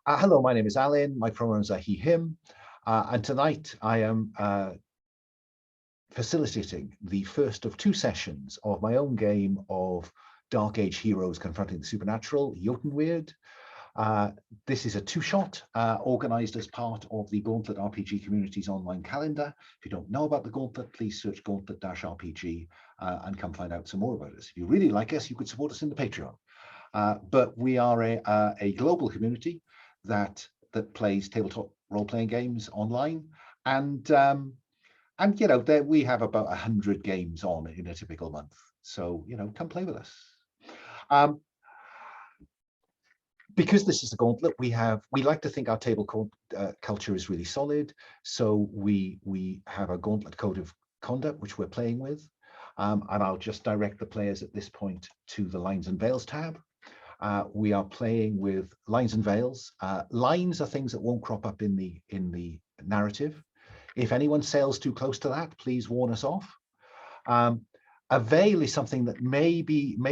Hello, my name is Alan. My pronouns are he, him. And tonight I am facilitating the first of two sessions of my own game of Dark Age heroes confronting the supernatural, Eotenweard. This is a two-shot organized as part of the Gauntlet RPG community's online calendar. If you don't know about the Gauntlet, please search Gauntlet-RPG and come find out some more about us. If you really like us, you could support us in the Patreon. But we are a global community that plays tabletop role-playing games online, and you know, we have about 100 games on in a typical month. So, you know, come play with us. Because this is a Gauntlet, we like to think our table culture is really solid. So we have a Gauntlet code of conduct which we're playing with, and I'll just direct the players at this point to the Lines and Veils tab. We are playing with lines and veils. Lines are things that won't crop up in the narrative. If anyone sails too close to that, please warn us off. A veil is something that may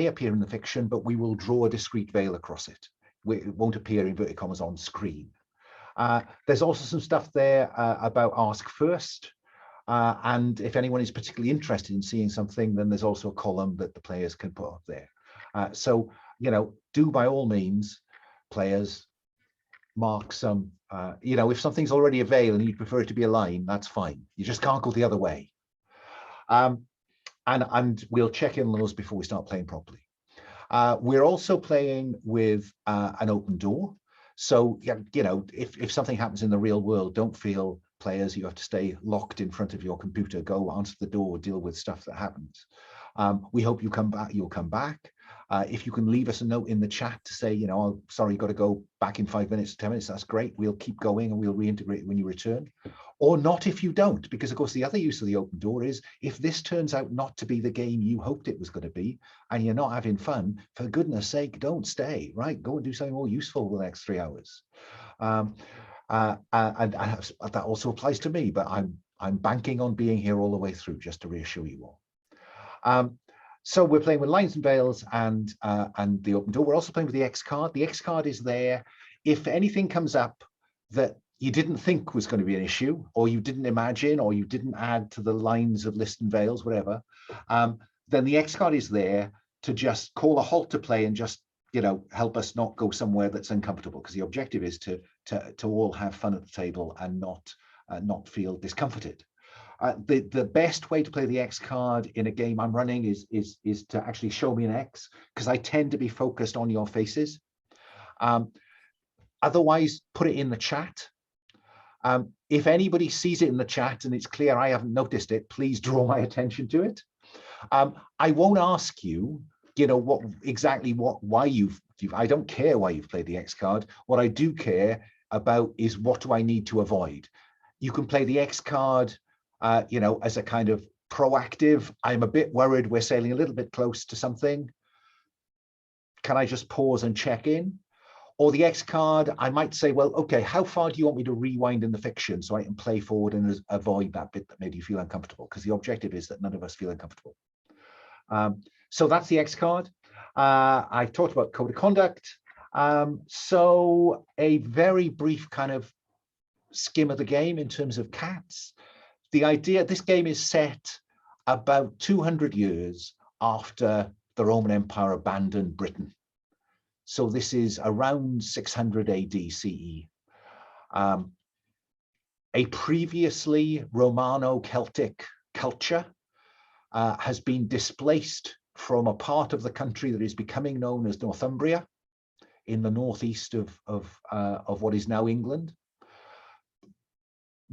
appear in the fiction, but we will draw a discrete veil across it. It won't appear in inverted commas on screen. There's also some stuff there about ask first. And if anyone is particularly interested in seeing something, then there's also a column that the players can put up there. So, you know, do by all means, players, mark some, you know, if something's already a veil and you prefer it to be a line, that's fine. You just can't go the other way. And we'll check in on those before we start playing properly. We're also playing with an open door. So, you know, if something happens in the real world, don't feel, players, you have to stay locked in front of your computer. Go answer the door, deal with stuff that happens. We hope you come back. You'll come back. If you can leave us a note in the chat to say, you know, oh, sorry, got to go back in 5 minutes, 10 minutes, that's great. We'll keep going and we'll reintegrate when you return. Or not if you don't, because of course the other use of the open door is if this turns out not to be the game you hoped it was going to be and you're not having fun, for goodness sake, don't stay, right? Go and do something more useful for the next 3 hours. And that also applies to me, but I'm banking on being here all the way through, just to reassure you all. So we're playing with lines and veils and the open door. We're also playing with the X card. The X card is there if anything comes up that you didn't think was going to be an issue, or you didn't imagine, or you didn't add to the lines of list and veils, whatever. Then the X card is there to just call a halt to play and just, you know, help us not go somewhere that's uncomfortable, because the objective is to all have fun at the table and not feel discomforted. The best way to play the X card in a game I'm running is to actually show me an X, because I tend to be focused on your faces. Otherwise, put it in the chat. If anybody sees it in the chat and it's clear I haven't noticed it, please draw my attention to it. I won't ask you, you know, why you've I don't care why you've played the X card. What I do care about is what do I need to avoid. You can play the X card, you know, as a kind of proactive, I'm a bit worried we're sailing a little bit close to something. Can I just pause and check in? Or the X card, I might say, well, okay, how far do you want me to rewind in the fiction so I can play forward and avoid that bit that made you feel uncomfortable? Because the objective is that none of us feel uncomfortable. So that's the X card. I talked about code of conduct. So a very brief kind of skim of the game in terms of cats. The idea, this game is set about 200 years after the Roman Empire abandoned Britain. So this is around 600 AD CE. A previously Romano-Celtic culture has been displaced from a part of the country that is becoming known as Northumbria in the northeast of what is now England.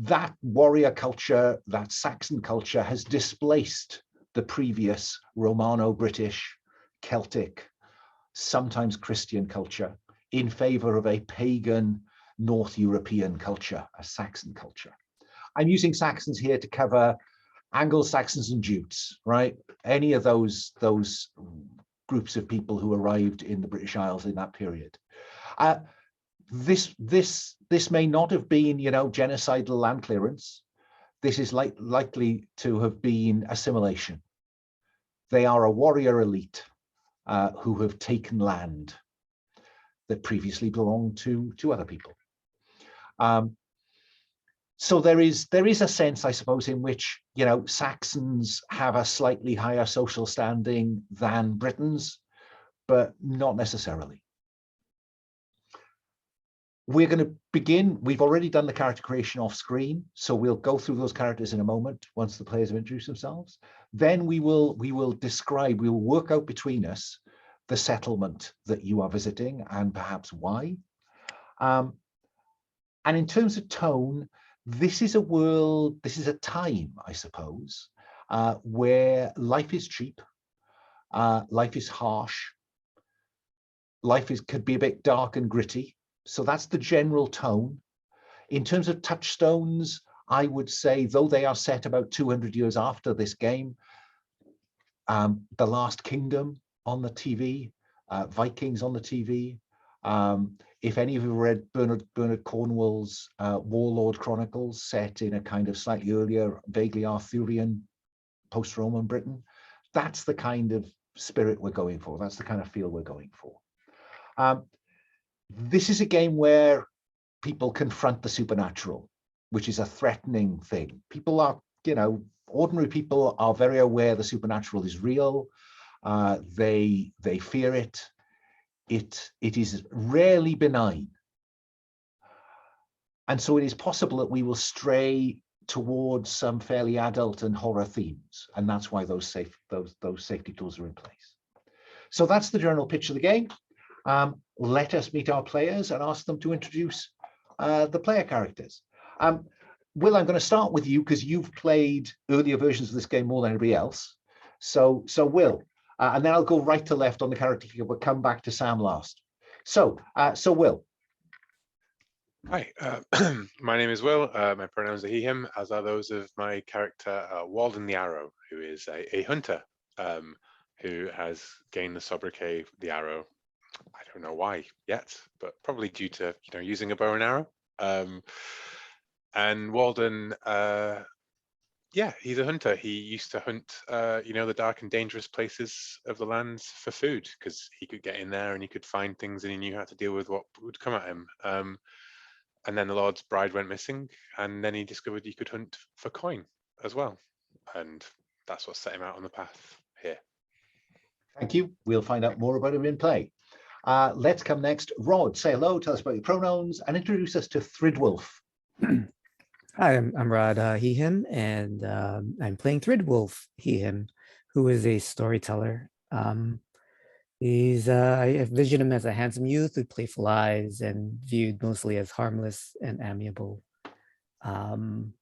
That warrior culture, that Saxon culture, has displaced the previous Romano-British, Celtic, sometimes Christian culture in favor of a pagan North European culture, a Saxon culture. I'm using Saxons here to cover Anglo-Saxons and Jutes, right? Any of those groups of people who arrived in the British Isles in that period. This may not have been, you know, genocidal land clearance. This is likely to have been assimilation. They are a warrior elite who have taken land. that previously belonged to other people. So there is a sense, I suppose, in which, you know, Saxons have a slightly higher social standing than Britons, but not necessarily. We're going to begin. We've already done the character creation off screen, so we'll go through those characters in a moment once the players have introduced themselves. Then we will work out between us the settlement that you are visiting and perhaps why. And in terms of tone, this is a world, this is a time, I suppose, where life is cheap, life is harsh, life could be a bit dark and gritty. So that's the general tone. In terms of touchstones, I would say, though they are set about 200 years after this game, The Last Kingdom on the TV, Vikings on the TV. If any of you read Bernard Cornwell's Warlord Chronicles, set in a kind of slightly earlier, vaguely Arthurian, post-Roman Britain, that's the kind of spirit we're going for. That's the kind of feel we're going for. This is a game where people confront the supernatural, which is a threatening thing. People are, you know, ordinary people are very aware the supernatural is real. They fear it. It is rarely benign. And so it is possible that we will stray towards some fairly adult and horror themes. And that's why those safety tools are in place. So that's the general pitch of the game. Let us meet our players and ask them to introduce the player characters. Will, I'm going to start with you because you've played earlier versions of this game more than anybody else. So Will, and then I'll go right to left on the character here, but come back to Sam last. So Will. Hi, my name is Will. My pronouns are he, him, as are those of my character, Walden the Arrow, who is a hunter who has gained the sobriquet, the Arrow. I don't know why yet, but probably due to, you know, using a bow and arrow. And Walden, yeah, he's a hunter. He used to hunt, you know, the dark and dangerous places of the lands for food because he could get in there and he could find things and he knew how to deal with what would come at him. And then the Lord's bride went missing, and then he discovered he could hunt for coin as well. And that's what set him out on the path here. Thank you. We'll find out more about him in play. Let's come next. Rod, say hello, tell us about your pronouns, and introduce us to Thrydwulf. Hi, I'm Rod, he, him, and I'm playing Thrydwulf, he, him, who is a storyteller. I envision him as a handsome youth with playful eyes and viewed mostly as harmless and amiable. And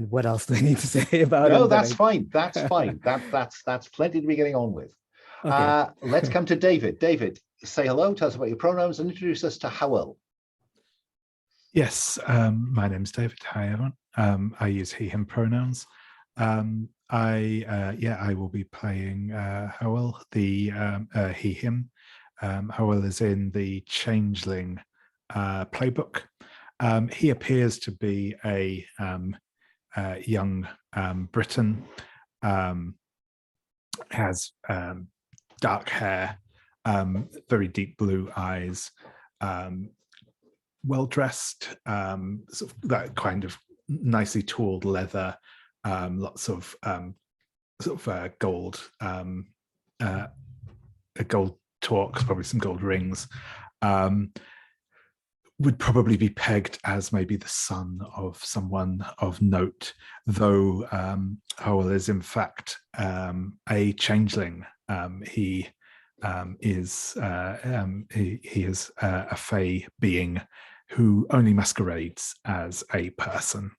what else do I need to say about him? No, that's fine. That's fine. That's plenty to be getting on with. Okay. Let's come to David. David, say hello, tell us about your pronouns, and introduce us to Hywel. Yes, my name's David. Hi, everyone. I use he, him pronouns. I will be playing Hywel, the he, him. Hywel is in the Changeling playbook. He appears to be a young Briton, has dark hair, very deep blue eyes, well-dressed, sort of that kind of nicely tooled leather, lots of gold, a gold torques, probably some gold rings. Would probably be pegged as maybe the son of someone of note, though Hywel is in fact a changeling. He is a Fae being who only masquerades as a person.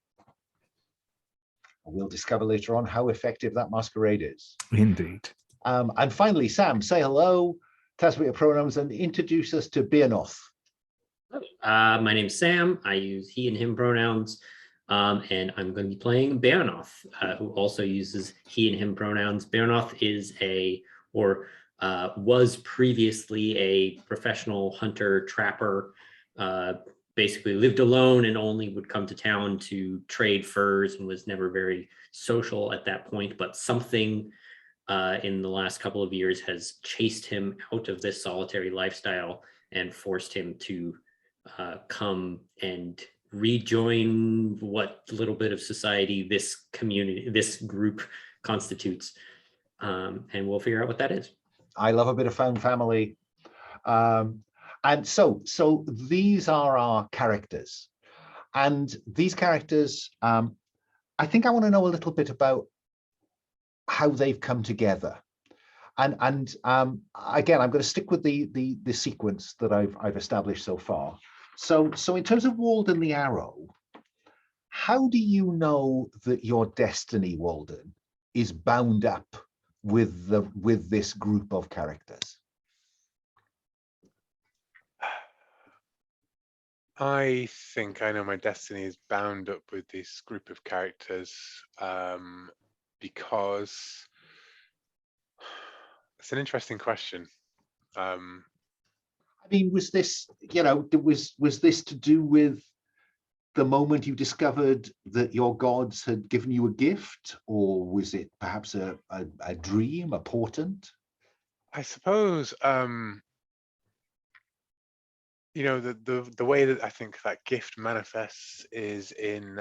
We'll discover later on how effective that masquerade is. Indeed. And finally, Sam, say hello, tell us about your pronouns, and introduce us to Beornoth. My name's Sam. I use he and him pronouns, and I'm going to be playing Beornoth, who also uses he and him pronouns. Beornoth is was previously a professional hunter trapper, basically lived alone and only would come to town to trade furs and was never very social at that point, but something in the last couple of years has chased him out of this solitary lifestyle and forced him to come and rejoin what little bit of society this community, this group constitutes. And we'll figure out what that is. I love a bit of found family. And so these are our characters. And these characters, I think I want to know a little bit about how they've come together. And again, I'm going to stick with the sequence that I've established so far. So in terms of Walden the Arrow, how do you know that your destiny, Walden, is bound up with this group of characters? I think I know my destiny is bound up with this group of characters because it's an interesting question. I mean, was this, was this to do with the moment you discovered that your gods had given you a gift, or was it perhaps a dream, a portent? I suppose, the way that I think that gift manifests is in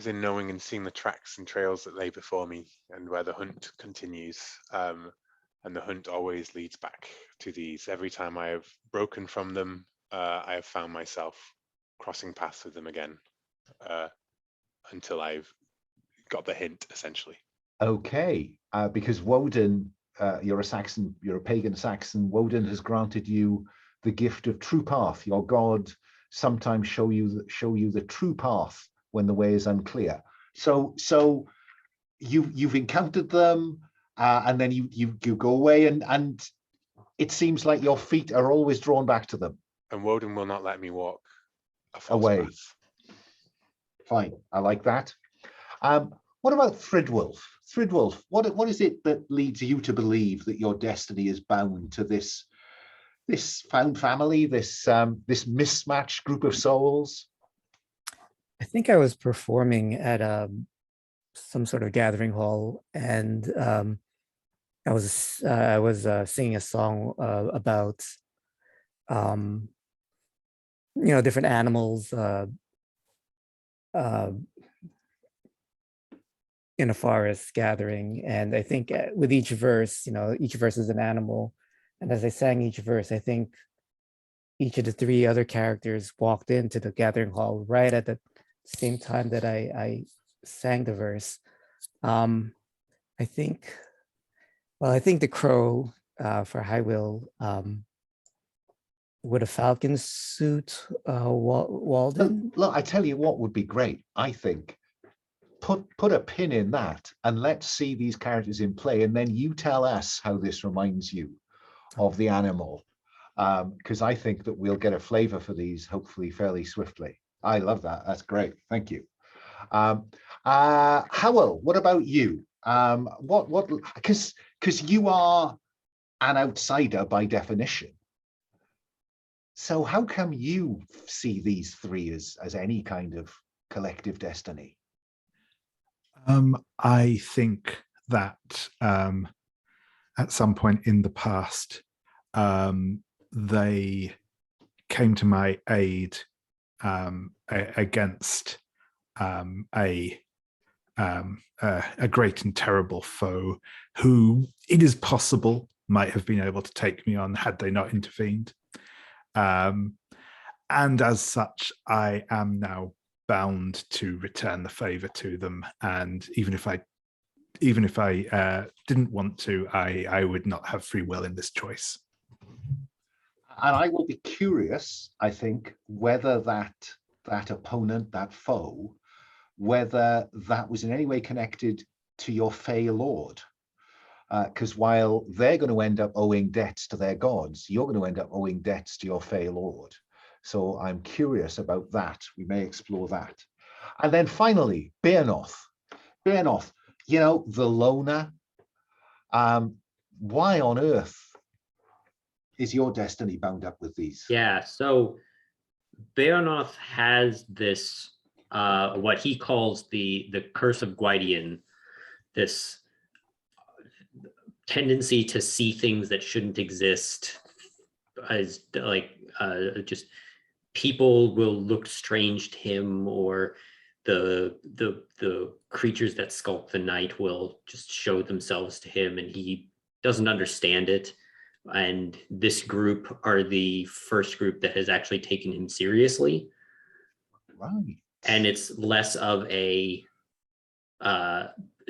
knowing and seeing the tracks and trails that lay before me, and where the hunt continues. And the hunt always leads back to these. Every time I have broken from them, I have found myself crossing paths with them again, until I've got the hint, essentially. Okay, because Woden, you're a Saxon, you're a pagan Saxon. Woden has granted you the gift of true path. Your god sometimes show you the true path when the way is unclear. So you've encountered them, and then you go away, and it seems like your feet are always drawn back to them. And Woden will not let me walk a false Away. path. Fine, I like that. What about Thrydwulf? Thrydwulf, what is it that leads you to believe that your destiny is bound to this found family, this mismatched group of souls? I think I was performing at some sort of gathering hall, and I was singing a song about different animals in a forest gathering, and I think with each verse, each verse is an animal, and as I sang each verse, I think each of the three other characters walked into the gathering hall right at the same time that I sang the verse. I think the crow for Hywel, would a falcon suit Walden? Look, I tell you what would be great. I think put a pin in that, and let's see these characters in play, and then you tell us how this reminds you of the animal, because I think that we'll get a flavor for these hopefully fairly swiftly. I love that. That's great. Thank you. Hywel, what about you? Because you are an outsider by definition. So how come you see these three as any kind of collective destiny? I think that at some point in the past, they came to my aid against a great and terrible foe who it is possible might have been able to take me on had they not intervened. And as such, I am now bound to return the favor to them. And even if I didn't want to, I would not have free will in this choice. And I will be curious, I think, whether that opponent, that foe, whether that was in any way connected to your Fae Lord. Because while they're going to end up owing debts to their gods, you're going to end up owing debts to your Fae Lord. So I'm curious about that. We may explore that. And then finally, Beornoth. Beornoth, the loner. Why on earth is your destiny bound up with these? Yeah, so Beornoth has this, what he calls the curse of Gwydion, this tendency to see things that shouldn't exist, as like just people will look strange to him, or the creatures that skulk the night will just show themselves to him, and he doesn't understand it. And this group are the first group that has actually taken him seriously. Right. And it's less of a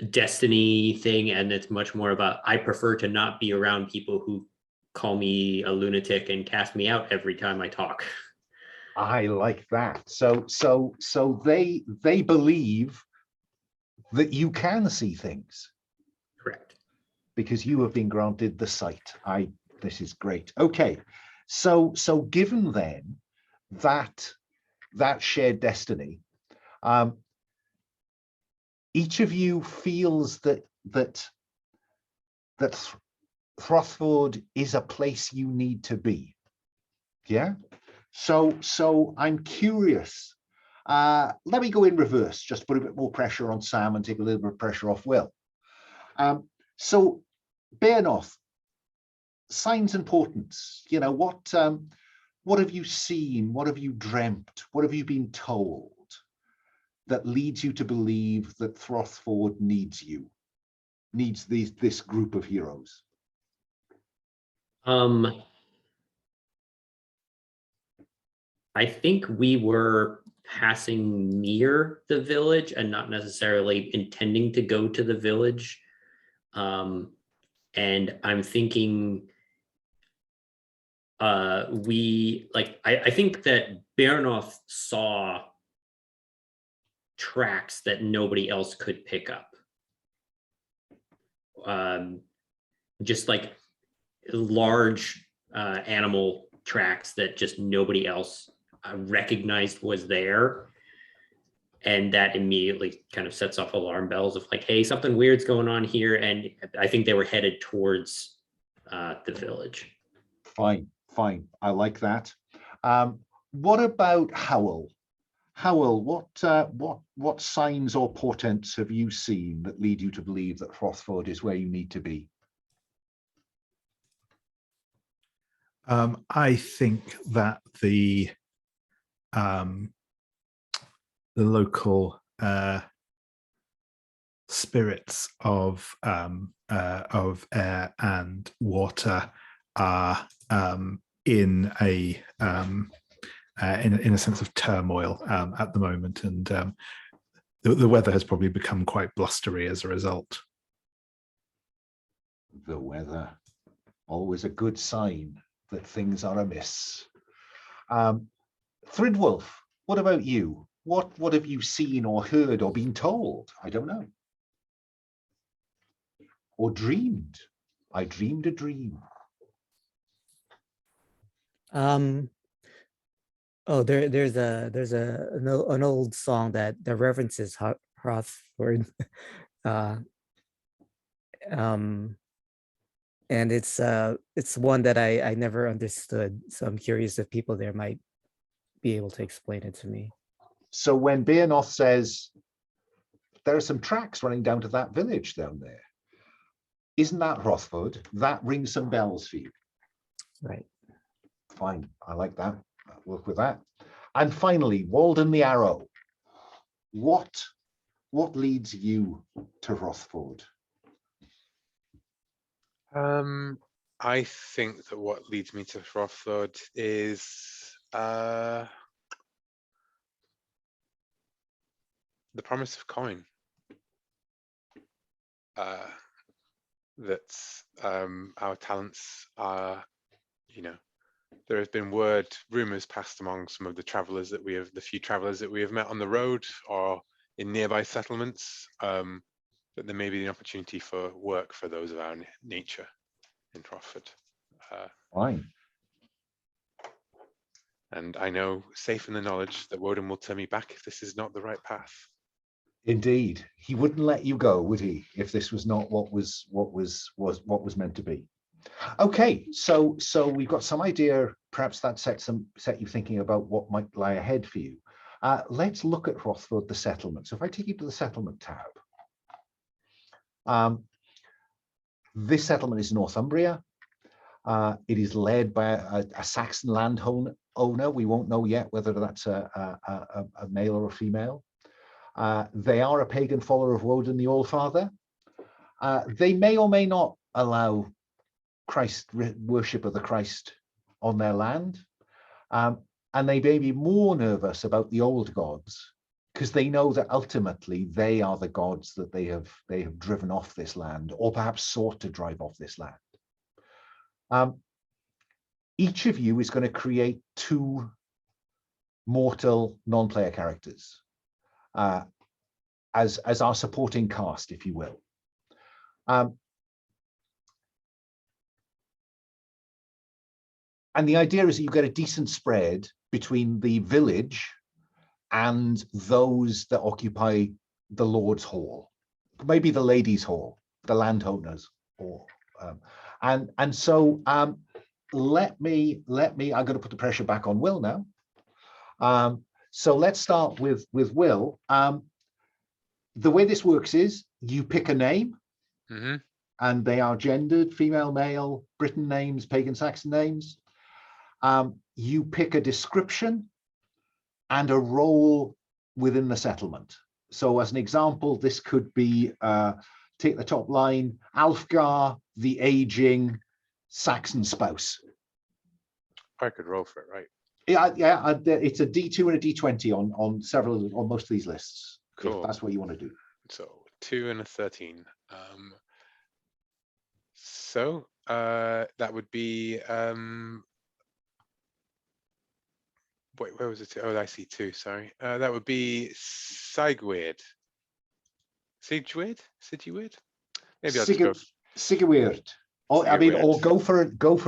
destiny thing, and it's much more about, I prefer to not be around people who call me a lunatic and cast me out every time I talk. I like that. So they believe that you can see things Correct. because you have been granted the sight. This is great. Okay, so given then that shared destiny, each of you feels that Hrothford is a place you need to be. Yeah. So I'm curious. Let me go in reverse, just put a bit more pressure on Sam and take a little bit of pressure off Will. So Beornoth, signs and portents. You know, what have you seen? What have you dreamt? What have you been told that leads you to believe that Hrothford needs you, needs this group of heroes? I think we were passing near the village and not necessarily intending to go to the village. And I'm thinking I think that Beornoth saw tracks that nobody else could pick up. Just like large animal tracks that just nobody else recognized was there. And that immediately kind of sets off alarm bells of like, hey, something weird's going on here. And I think they were headed towards the village. Fine. I like that. What about Hywel? Hywel, what signs or portents have you seen that lead you to believe that Hrothford is where you need to be? I think that the local spirits of air and water are in a sense of turmoil at the moment, and the weather has probably become quite blustery as a result. The weather, always a good sign that things are amiss. Thrydwulf, what about you? What have you seen or heard or been told? I don't know. Or dreamed. I dreamed a dream. Oh, there's an old song that references Hrothford. And it's one that I never understood. So I'm curious if people there might be able to explain it to me. So when Beornoth says there are some tracks running down to that village down there, isn't that Hrothford? That rings some bells for you. Right. Fine, I like that. I'll work with that. And finally, Walden the Arrow. What leads you to Hrothford? I think that what leads me to Hrothford is the promise of coin. That our talents are, there has been rumors passed among some of the travelers that the few travelers that we have met on the road or in nearby settlements, that there may be an opportunity for work for those of our nature in Hrothford. Fine. And I know, safe in the knowledge that Woden will turn me back if this is not the right path. Indeed, he wouldn't let you go, would he? If this was not what was meant to be. Okay, so we've got some idea. Perhaps that set you thinking about what might lie ahead for you. Let's look at Hrothford, the settlement. So if I take you to the settlement tab, This settlement is Northumbria. It is led by a Saxon landowner. We won't know yet whether that's a male or a female. They are a pagan follower of Woden the Allfather. They may or may not allow worship of the Christ on their land. And they may be more nervous about the old gods because they know that ultimately they are the gods that they have driven off this land, or perhaps sought to drive off this land. Each of you is going to create 2 mortal non-player characters as our supporting cast, if you will. And the idea is that you get a decent spread between the village and those that occupy the Lord's Hall, maybe the Ladies' Hall, the landowner's hall. And so let me, I'm going to put the pressure back on Will now. So let's start with Will. The way this works is you pick a name, and they are gendered, female, male, Briton names, pagan Saxon names. You pick a description and a role within the settlement. So as an example, this could be, take the top line, Alfgar, the aging Saxon spouse. I could roll for it, right? Yeah, it's a D2 and a D20 on most of these lists. Cool. If that's what you want to do. So 2 and a 13. So that would be wait, where was it? Oh, I see 2. Sorry, that would be Sigweird. Sigweird? Maybe I'll just go Sigweird. Or I mean, or go for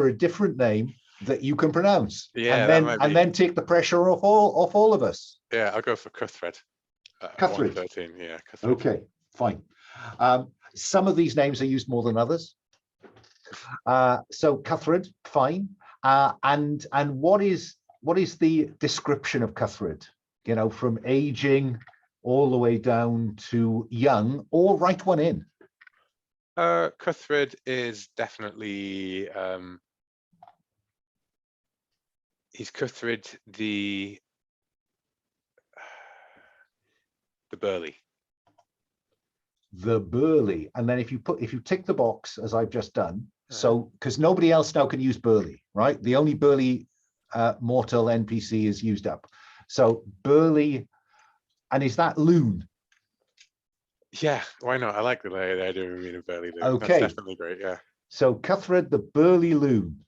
a different name that you can pronounce. Yeah, and then take the pressure off all of us. Yeah, I'll go for Cuthred. Cuthred. 13. Yeah, Cuthred. Okay, fine. Some of these names are used more than others. So Cuthred, fine. And what is the description of Cuthred? You know, from aging all the way down to young, or write one in. Cuthred is definitely he's Cuthred the burly. The burly, and then if you tick the box as I've just done, so because nobody else now can use burly, right? The only burly mortal NPC is used up. So burly, and is that loon? Yeah, why not? I like the idea of being a burly loon. Okay, that's definitely great. Yeah. So Cuthred the burly loon,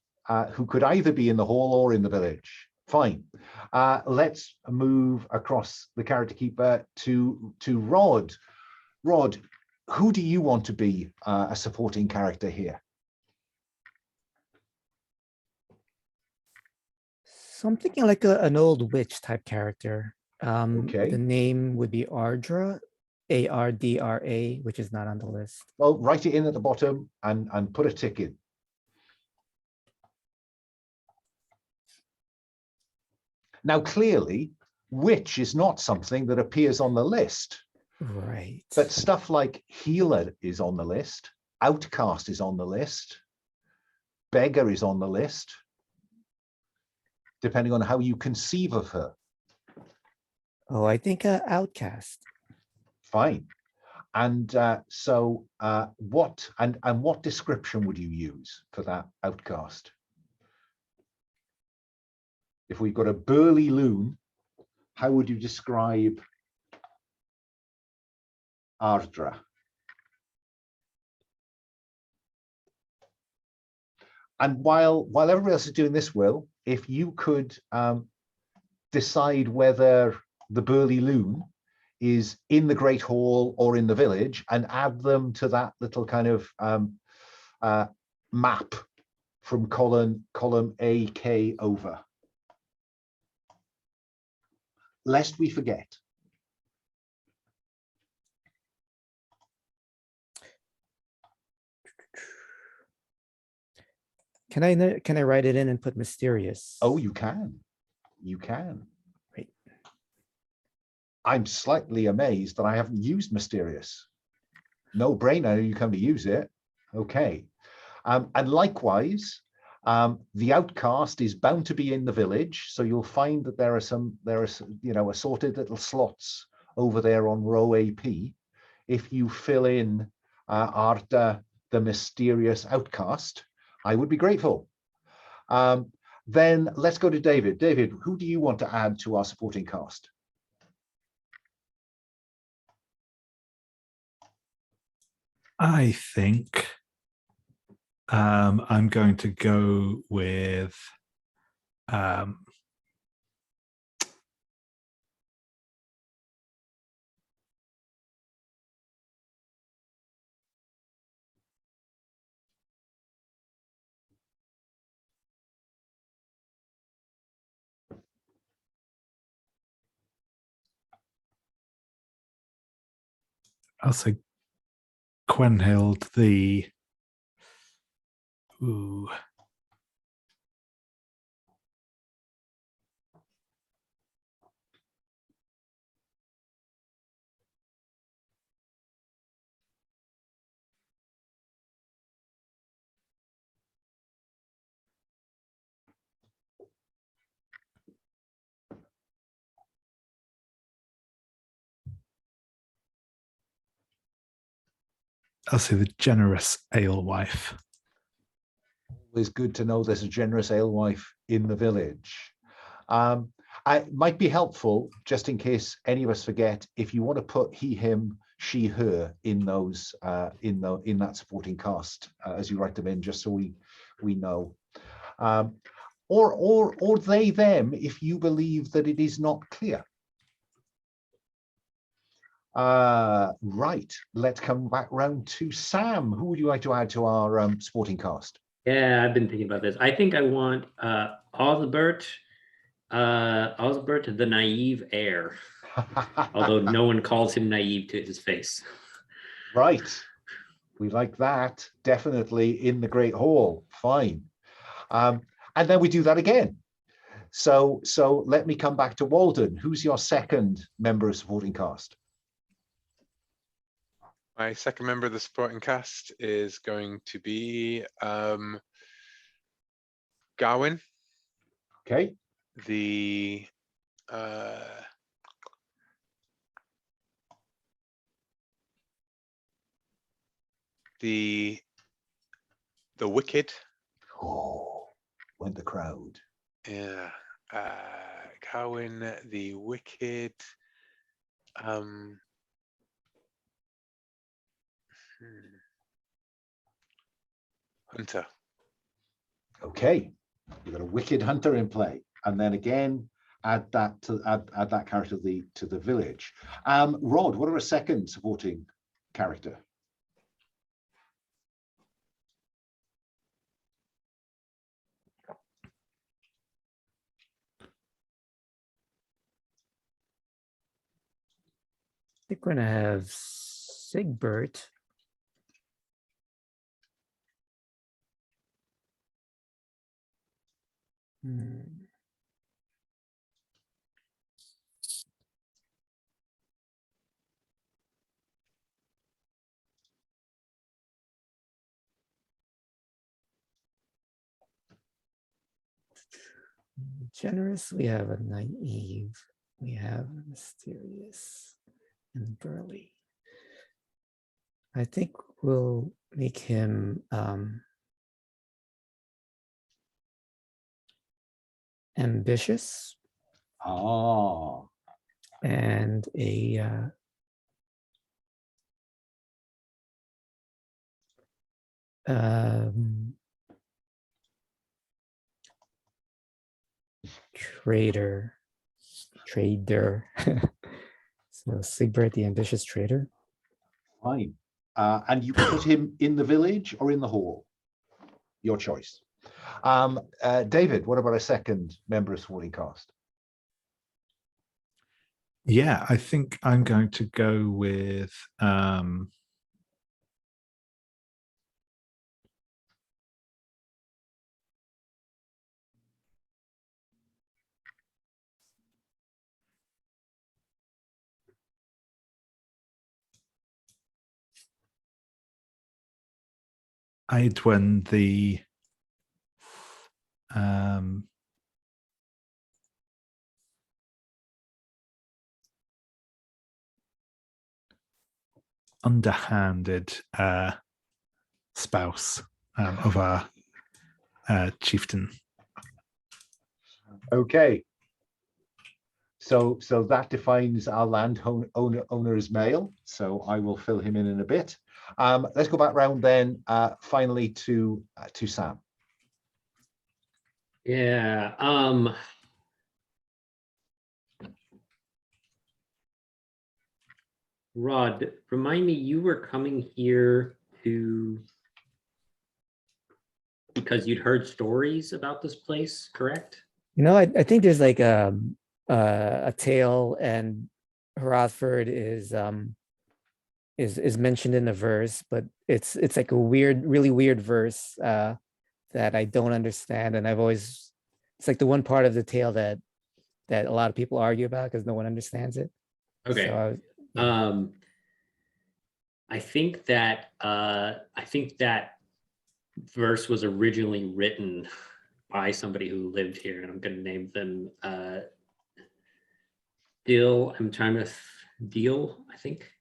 who could either be in the hall or in the village. Fine. Let's move across the character keeper to Rod. Rod, who do you want to be a supporting character here? Something like an old witch type character. Okay. The name would be Ardra, Ardra, which is not on the list. Well, write it in at the bottom and put a tick in. Now, clearly, witch is not something that appears on the list. Right. But stuff like healer is on the list, outcast is on the list, beggar is on the list, depending on how you conceive of her. Oh, I think outcast. Fine. And so what description would you use for that outcast? If we've got a burly loon, how would you describe Ardra? And while everybody else is doing this, Will, if you could decide whether the burly loon is in the Great Hall or in the village, and add them to that little kind of map from column AK over. Lest we forget. Can I write it in and put mysterious? Oh, you can. You can. Right. I'm slightly amazed that I haven't used mysterious. No brainer, you come to use it. Okay. And likewise, the outcast is bound to be in the village, so you'll find that there are some assorted little slots over there on row AP. If you fill in Arda, the mysterious outcast, I would be grateful. Then let's go to David. David, who do you want to add to our supporting cast? I think I'm going to go with I'll say Quenhild the I'll say the generous alewife. Always good to know there's a generous alewife in the village. It might be helpful, just in case any of us forget, if you want to put he, him, she, her in those in that supporting cast as you write them in, just so we know. Or they, them, if you believe that it is not clear. Right, let's come back round to Sam. Who would you like to add to our supporting cast? Yeah, I've been thinking about this. I think I want Osbert the naive heir, although no one calls him naive to his face. Right, we like that, definitely in the Great Hall, fine. And then we do that again. So let me come back to Walden. Who's your second member of supporting cast? My second member of the supporting cast is going to be Gawain. Okay. The wicked. Oh, went the crowd. Yeah. Gawain the wicked. Hunter. Okay, you've got a wicked hunter in play, and then again add that character to the village. Rod, what are a second supporting character? I think we're gonna have Sigbert. Generous, we have a naive, we have a mysterious and burly. I think we'll make him ambitious. Ah, And a trader. So Sigbert, the ambitious trader. fine. And you put him in the village or in the hall? Your choice. David, what about a second member of supporting cast? Yeah, I think I'm going to go with Eotenweard the underhanded spouse of our chieftain. Okay. So that defines our owner as male. So I will fill him in a bit. Let's go back round then. Finally to Sam. Yeah. Rod, remind me, you were coming here because you'd heard stories about this place, correct? You know, I think there's like a tale, and Hrothford is mentioned in the verse, but it's like a really weird verse that I don't understand, and it's like the one part of the tale that a lot of people argue about because no one understands it. Okay. So I think that verse was originally written by somebody who lived here, and I'm going to name them Dill. I'm trying to Deal. I think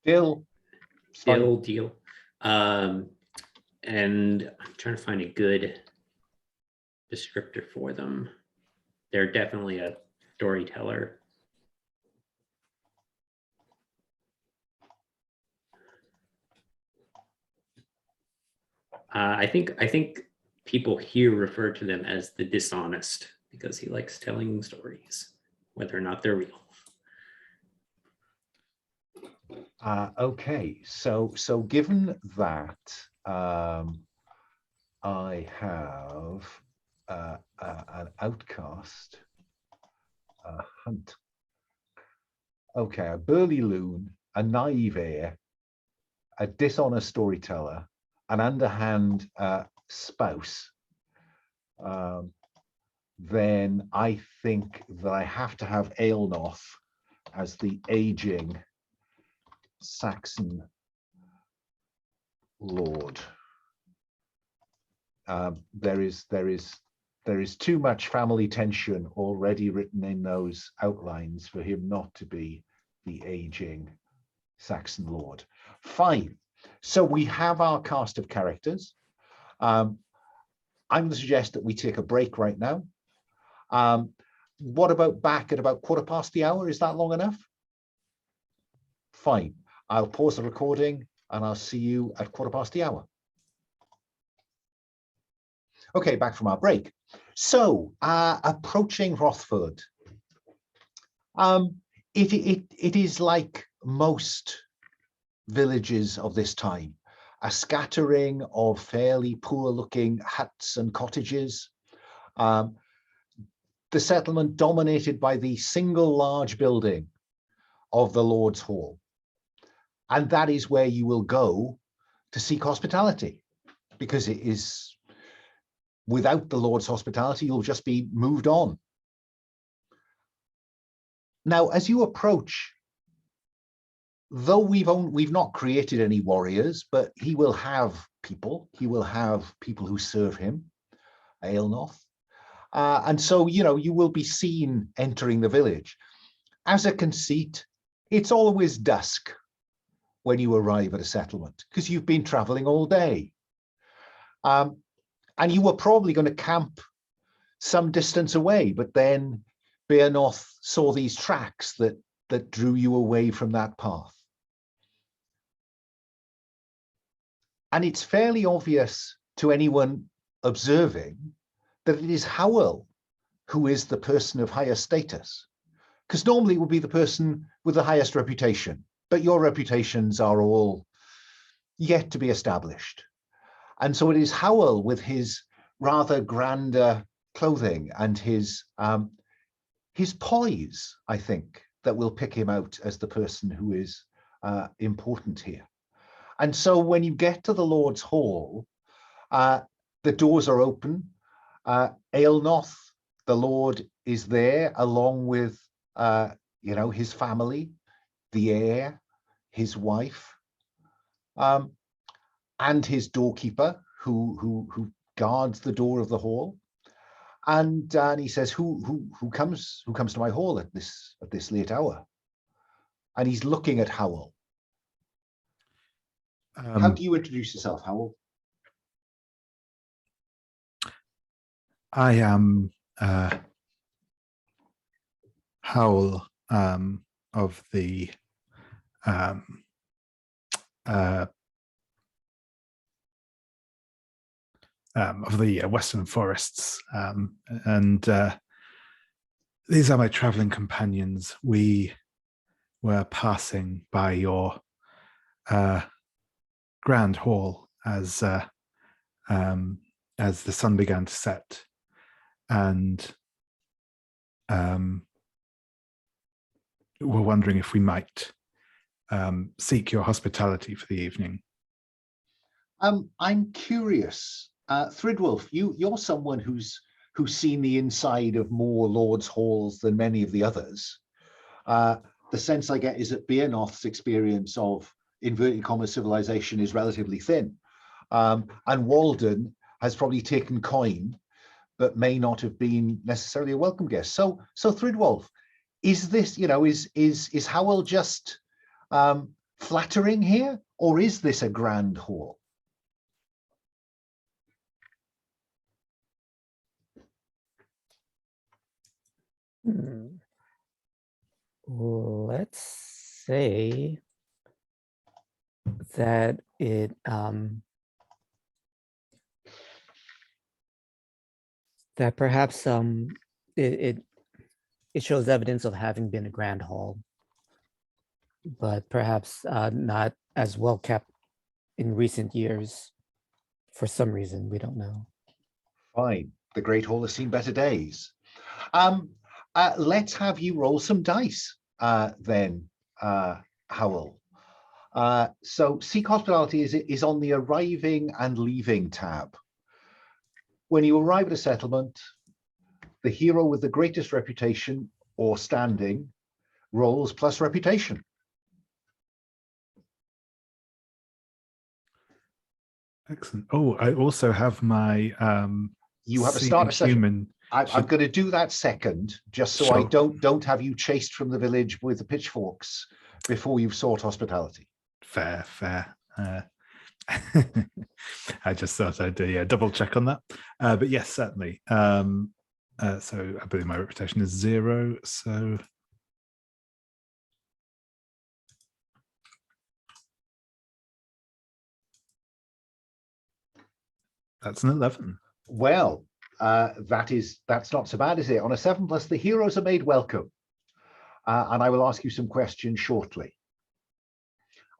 Dill. Deal. And I'm trying to find a good descriptor for them. They're definitely a storyteller. I think people here refer to them as the dishonest because he likes telling stories, whether or not they're real. Okay, so given that I have an outcast, a hunt. Okay, a burly loon, a naive heir, a dishonest storyteller, an underhand spouse, then I think that I have to have Ailnoth as the aging Saxon lord. There is too much family tension already written in those outlines for him not to be the aging Saxon lord. Fine. So we have our cast of characters. I'm going to suggest that we take a break right now. What about back at about 1:15 the hour? Is that long enough? Fine. I'll pause the recording and I'll see you at 1:15 the hour. Okay, back from our break. So, approaching Hrothford. It is like most villages of this time, a scattering of fairly poor-looking huts and cottages. The settlement dominated by the single large building of the Lord's Hall. And that is where you will go to seek hospitality, because it is, without the Lord's hospitality, you'll just be moved on. Now, as you approach, though we've not created any warriors, but he will have people. He will have people who serve him, Ailnoth. And so, you will be seen entering the village. As a conceit, it's always dusk when you arrive at a settlement, because you've been traveling all day. And you were probably going to camp some distance away, but then Beornoth saw these tracks that drew you away from that path. And it's fairly obvious to anyone observing that it is Hywel who is the person of higher status, because normally it would be the person with the highest reputation, but your reputations are all yet to be established. And so it is Hywel with his rather grander clothing and his poise, I think, that will pick him out as the person who is important here. And so when you get to the Lord's Hall, the doors are open. Ailnoth, the Lord, is there along with his family, the heir, his wife. and his doorkeeper who guards the door of the hall. And he says, who comes to my hall at this late hour? And he's looking at Hywel. How do you introduce yourself, Hywel? I am Hywel of the Western Forests, and these are my traveling companions. We were passing by your grand hall as the sun began to set, and we're wondering if we might seek your hospitality for the evening. I'm curious, Thrydwulf, you're someone who's seen the inside of more lords' halls than many of the others. The sense I get is that Beornoth's experience of inverted commas civilization is relatively thin, and Walden has probably taken coin, but may not have been necessarily a welcome guest. So Thrydwulf, is this, is Hywel just flattering here, or is this a grand hall? Let's say that it that perhaps it shows evidence of having been a grand hall, but perhaps not as well kept in recent years for some reason. We don't know. Fine. The Great Hall has seen better days. Let's have you roll some dice then, Hywel. So seek hospitality is on the arriving and leaving tab. When you arrive at a settlement, the hero with the greatest reputation or standing rolls plus reputation. Excellent. Oh, I also have my you have a seeing starter session. human. I'm going to do that second, just so I don't have you chased from the village with the pitchforks before you've sought hospitality. Fair. I just thought I'd double check on that. But yes, certainly. So I believe my reputation is 0. So that's an 11. Well, that's not so bad, is it? On a 7+, the heroes are made welcome. And I will ask you some questions shortly.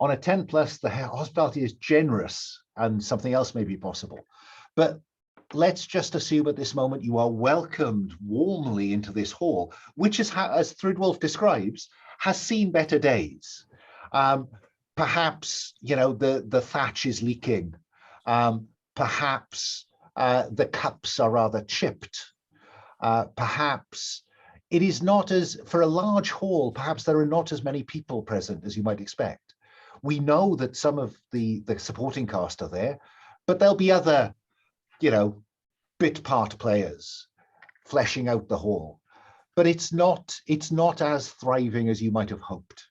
On a 10+, the hospitality is generous and something else may be possible. But let's just assume at this moment you are welcomed warmly into this hall, which is, as Thrydwulf describes, has seen better days. Perhaps, the thatch is leaking. Perhaps the cups are rather chipped. Perhaps it is not as, for a large hall, perhaps there are not as many people present as you might expect. We know that some of the supporting cast are there, but there'll be other, bit part players fleshing out the hall. But it's not as thriving as you might have hoped.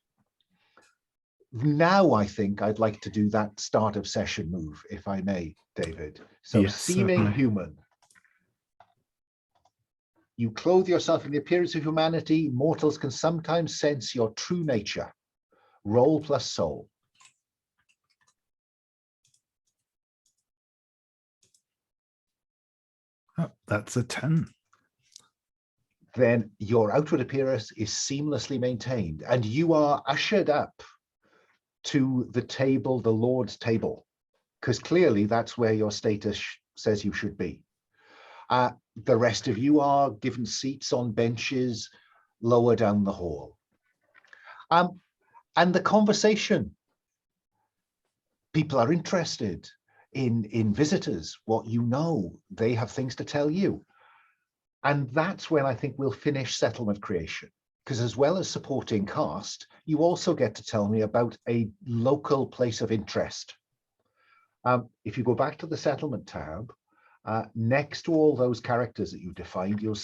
Now I think I'd like to do that start of session move, if I may, David. So yes, seeming certainly. human. You clothe yourself in the appearance of humanity. Mortals can sometimes sense your true nature. Roll plus soul. Oh, that's a 10. Then your outward appearance is seamlessly maintained, and you are ushered up to the table, the Lord's table, because clearly that's where your status says you should be. The rest of you are given seats on benches lower down the hall. And the conversation, people are interested in visitors, what you know, they have things to tell you. And that's when I think we'll finish settlement creation, because as well as supporting cast, you also get to tell me about a local place of interest. If you go back to the settlement tab, next to all those characters that you defined, you'll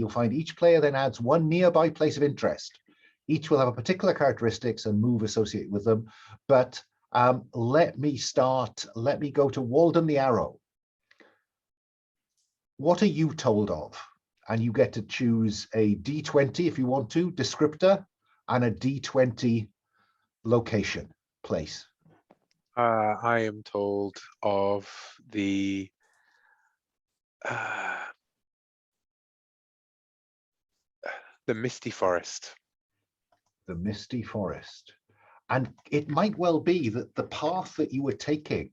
find each player then adds one nearby place of interest. Each will have a particular characteristics and move associated with them. But let me go to Walden the Arrow. What are you told of? And you get to choose a D20 if you want to, descriptor, and a D20 location, place. I am told of the Misty Forest. The Misty Forest. And it might well be that the path that you were taking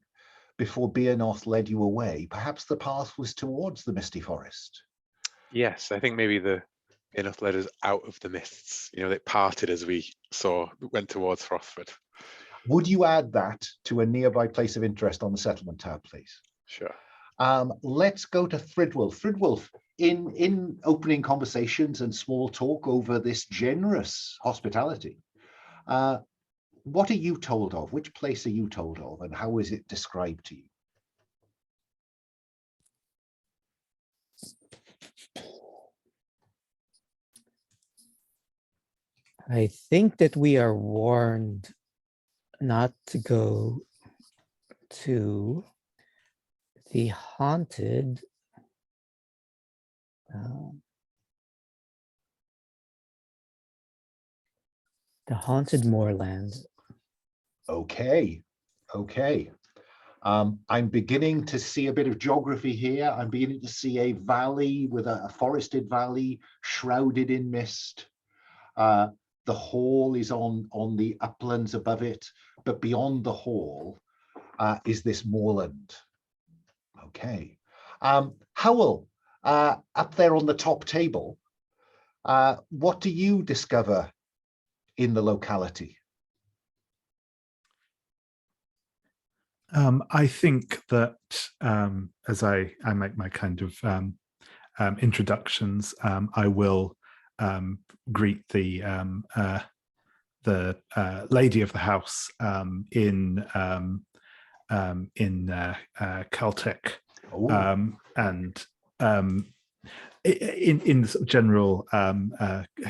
before Beornoth led you away, perhaps the path was towards the Misty Forest. Yes, I think maybe the Beornoth led us out of the mists. You know, they parted as we went towards Hrothford. Would you add that to a nearby place of interest on the settlement tab, please? Sure. Let's go to Thrydwulf. Thrydwulf, in opening conversations and small talk over this generous hospitality, what are you told of? Which place are you told of, and how is it described to you? I think that we are warned not to go to the haunted moorland. Okay. I'm beginning to see a bit of geography here. I'm beginning to see a valley with a forested valley shrouded in mist. The hall is on the uplands above it, but beyond the hall is this moorland. Okay. Hywel, up there on the top table, what do you discover in the locality? I think that as I make my kind of introductions, I will greet the lady of the house in Celtic, and in the sort of general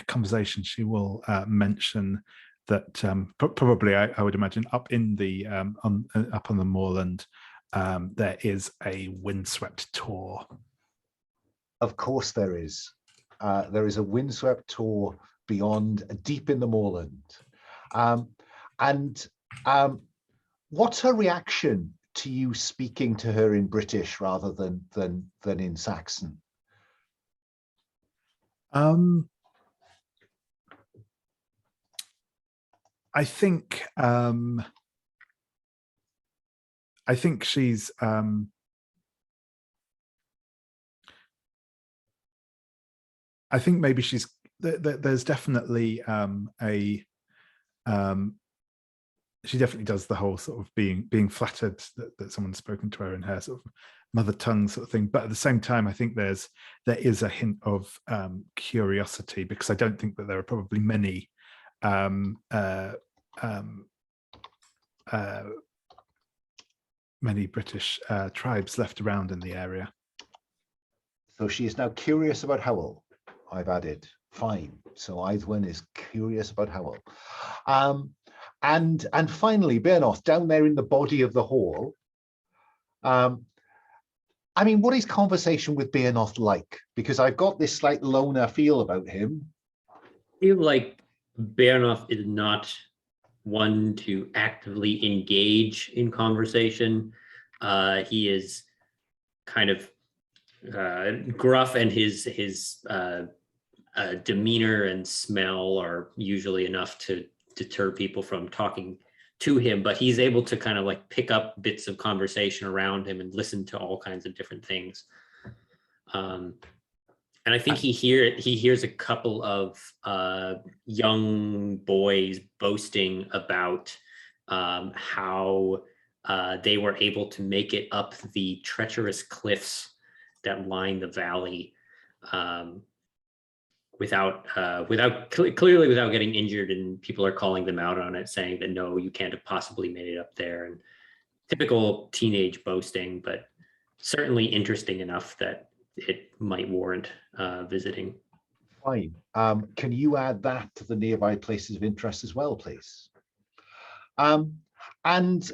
conversation, she will mention that probably I would imagine up in the up on the moorland there is a windswept tor. Of course there is. There is a windswept tor beyond, deep in the moorland. What's her reaction to you speaking to her in British rather than in Saxon? I think she's I think maybe she's there's definitely she definitely does the whole sort of being flattered that someone's spoken to her in her sort of mother tongue sort of thing, but at the same time I think there is a hint of curiosity, because I don't think that there are probably many many British tribes left around in the area. So she is now curious about Hywel. I've added. Fine. So Eotenweard is curious about Hywel. And finally, Beornoth, down there in the body of the hall. I mean, what is conversation with Beornoth like? Because I've got this slight loner feel about him. I feel like Beornoth is not one to actively engage in conversation. He is kind of gruff, and his demeanor and smell are usually enough to deter people from talking to him, but he's able to kind of like pick up bits of conversation around him and listen to all kinds of different things. And I think he hears a couple of young boys boasting about how they were able to make it up the treacherous cliffs that line the valley clearly without getting injured, and people are calling them out on it, saying that no, you can't have possibly made it up there. And typical teenage boasting, but certainly interesting enough that it might warrant visiting. Fine. Can you add that to the nearby places of interest as well, please? And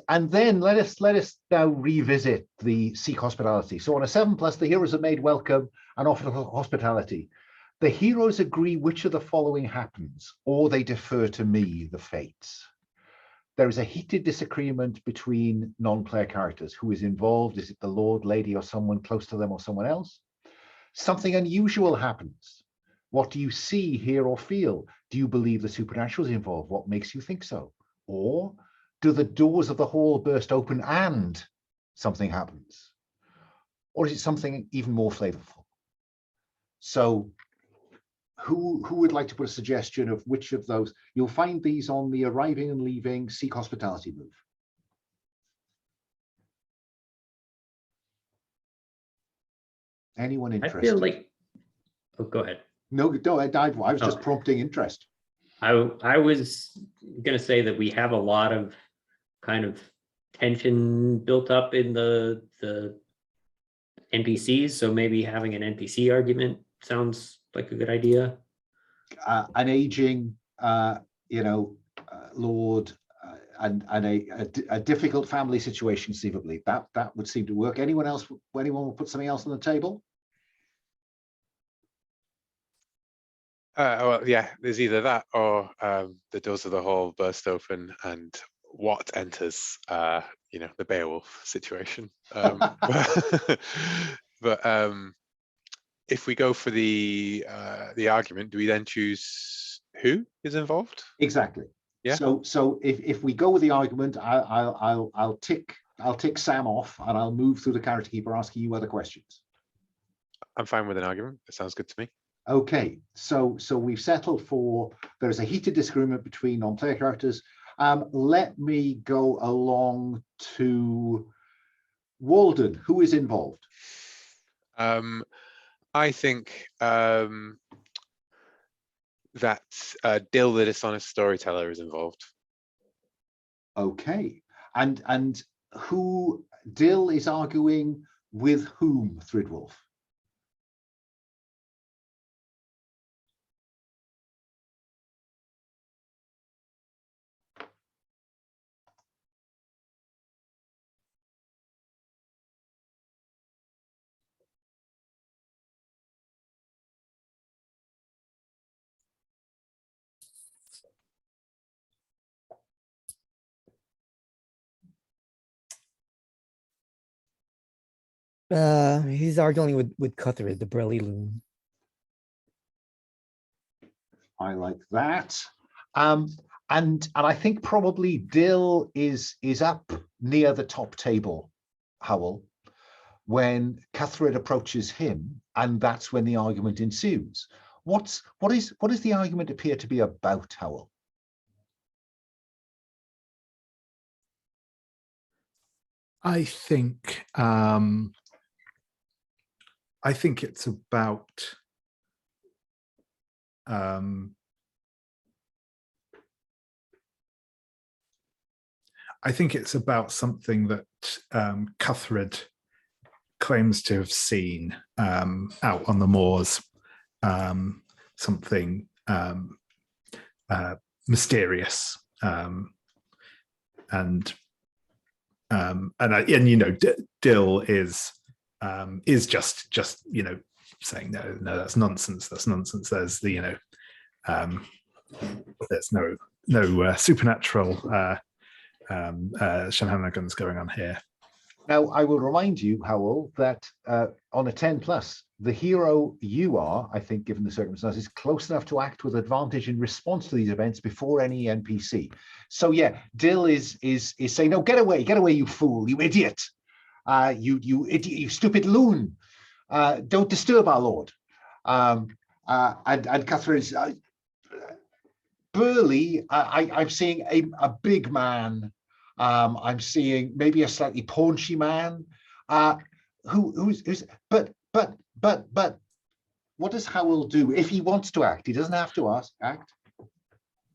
then let us now revisit the seek hospitality. So on a 7+, the heroes are made welcome and offer hospitality. The heroes agree which of the following happens, or they defer to me, the fates. There is a heated disagreement between non-player characters. Who is involved? Is it the lord, lady, or someone close to them, or someone else? Something unusual happens. What do you see, hear, or feel? Do you believe the supernatural is involved? What makes you think so? Or do the doors of the hall burst open and something happens? Or is it something even more flavorful? So who would like to put a suggestion of which of those? You'll find these on the arriving and leaving seek hospitality move. Anyone interested? I feel like, oh, go ahead. No, I was just prompting interest. I was going to say that we have a lot of kind of tension built up in the NPCs, so maybe having an NPC argument sounds like a good idea. An aging, lord, and a difficult family situation, conceivably. That would seem to work. Anyone will put something else on the table? Well, yeah, there's either that or the doors of the hall burst open and what enters, the Beowulf situation. But if we go for the argument, do we then choose who is involved? Exactly. Yeah. So if we go with the argument, I'll tick Sam off and I'll move through the character keeper asking you other questions. I'm fine with an argument. It sounds good to me. Okay, so we've settled for there's a heated disagreement between non-player characters. Let me go along to Walden. Who is involved? I think that Dill the Dishonest Storyteller is involved. Okay, and who Dill is arguing with whom, Thrydwulf? He's arguing with Cuthred, the burly loon. I like that. And I think probably Dill is up near the top table, Hywel, when Cuthred approaches him, and that's when the argument ensues. What does the argument appear to be about, Hywel? I think it's about something that Cuthred claims to have seen out on the moors, something mysterious, Dill is just saying no, that's nonsense. There's there's no supernatural shenanigans going on here. Now, I will remind you, Hywel, that on a 10+, the hero you are, I think, given the circumstances, close enough to act with advantage in response to these events before any NPC. So yeah, Dill is saying, no, get away, you fool, you idiot, you stupid loon, don't disturb our lord. And Cuthred's burly. I'm seeing a big man. I'm seeing maybe a slightly paunchy man. But what does Hywel do if he wants to act? He doesn't have to act.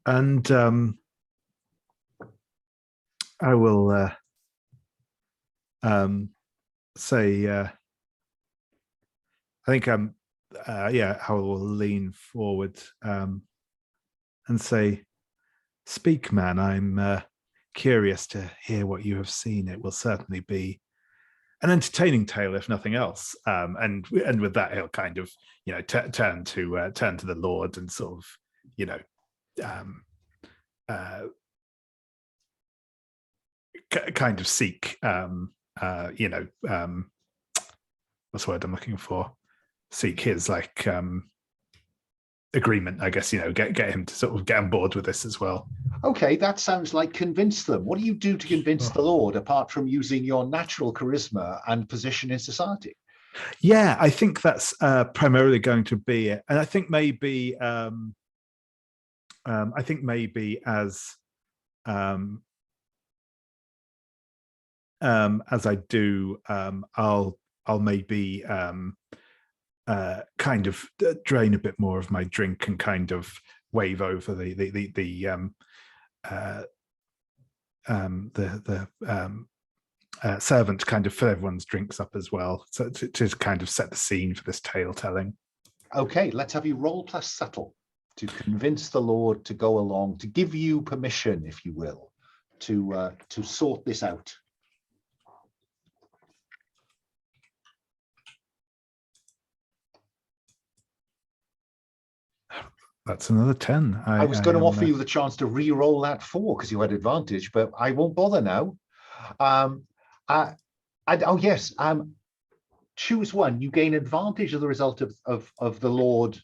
And I will say, I think yeah, Hywel will lean forward and say, "Speak, man. I'm curious to hear what you have seen. It will certainly be an entertaining tale, if nothing else." And with that, he'll kind of, turn to the Lord and sort of, kind of seek, what's the word I'm looking for? Seek his agreement, I guess. Get him to sort of get on board with this as well. Okay, that sounds like convince them. What do you do to convince the Lord, apart from using your natural charisma and position in society? Yeah, I think that's primarily going to be it, and I think maybe as I do, I'll maybe kind of drain a bit more of my drink and kind of wave over the servant to kind of fill everyone's drinks up as well, so to kind of set the scene for this tale telling. Okay, let's have you roll plus subtle to convince the Lord to go along, to give you permission, if you will, to sort this out. That's another 10. I was going to offer you the chance to re-roll that 4 because you had advantage, but I won't bother now. Choose one. You gain advantage as a result of the Lord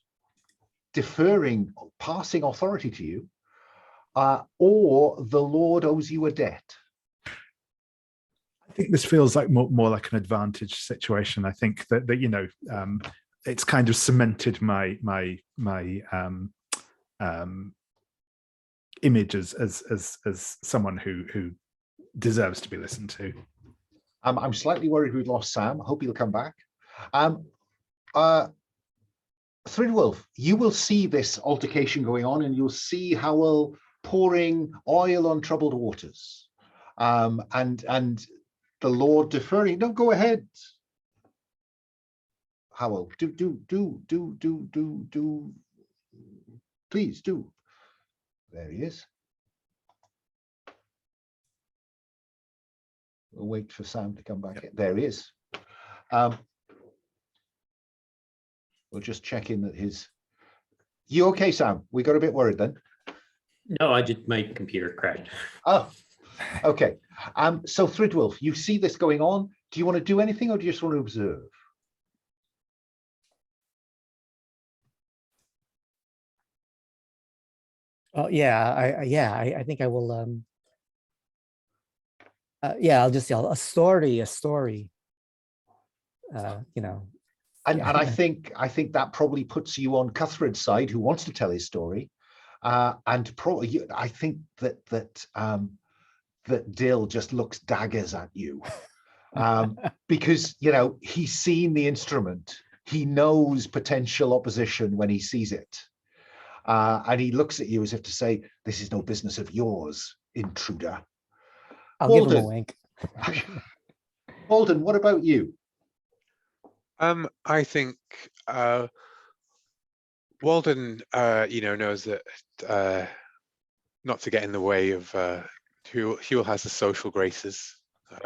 deferring, passing authority to you, or the Lord owes you a debt. I think this feels like more like an advantage situation. I think that it's kind of cemented my image as someone who deserves to be listened to. I'm slightly worried we've lost Sam. I hope he'll come back. Thrydwulf, you will see this altercation going on, and you'll see Hywel pouring oil on troubled waters, and the Lord deferring. No, go ahead, Hywel. Do. Please do. There he is. We'll wait for Sam to come back. There he is. We'll just check in that his. You okay, Sam? We got a bit worried then. No, my computer crashed. Oh, okay. So Thrydwulf, you see this going on. Do you want to do anything, or do you just want to observe? Oh yeah, I think I will. Yeah, I'll just yell a story. And Yeah. I think that probably puts you on Cuthred's side, who wants to tell his story, and probably I think that Dill just looks daggers at you, because he's seen the instrument, he knows potential opposition when he sees it, and he looks at you as if to say, "This is no business of yours, intruder." I'll Walden. give him a wink. Walden, what about you? I think Walden, knows that not to get in the way of Hywel has the social graces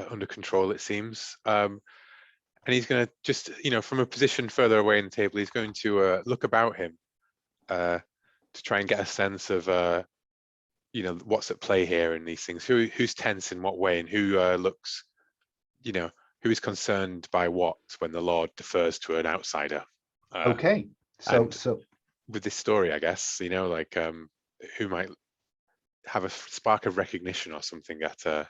under control, it seems, and he's going to just, from a position further away in the table, he's going to look about him to try and get a sense of, what's at play here in these things. Who's tense in what way, and who looks, who is concerned by what when the Lord defers to an outsider. Okay, so with this story, I guess, who might have a spark of recognition or something at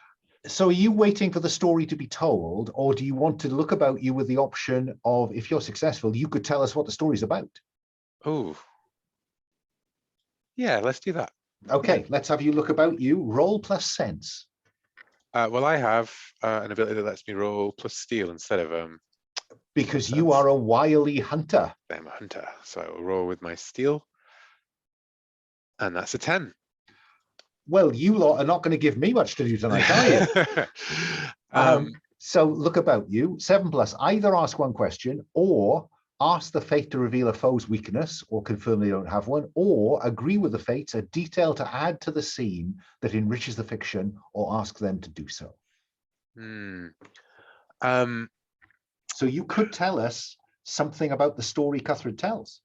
So are you waiting for the story to be told, or do you want to look about you with the option of, if you're successful, you could tell us what the story's about? Oh, yeah, let's do that. Okay, let's have you look about you. Roll plus sense. Well, I have an ability that lets me roll plus steel instead of because you are a wily hunter. I'm a hunter, so I will roll with my steel, and that's a 10. Well, you lot are not going to give me much to do tonight, are you? So look about you. 7+. Either ask one question or ask the fate to reveal a foe's weakness or confirm they don't have one, or agree with the fates a detail to add to the scene that enriches the fiction, or ask them to do so. So you could tell us something about the story Hrothford tells.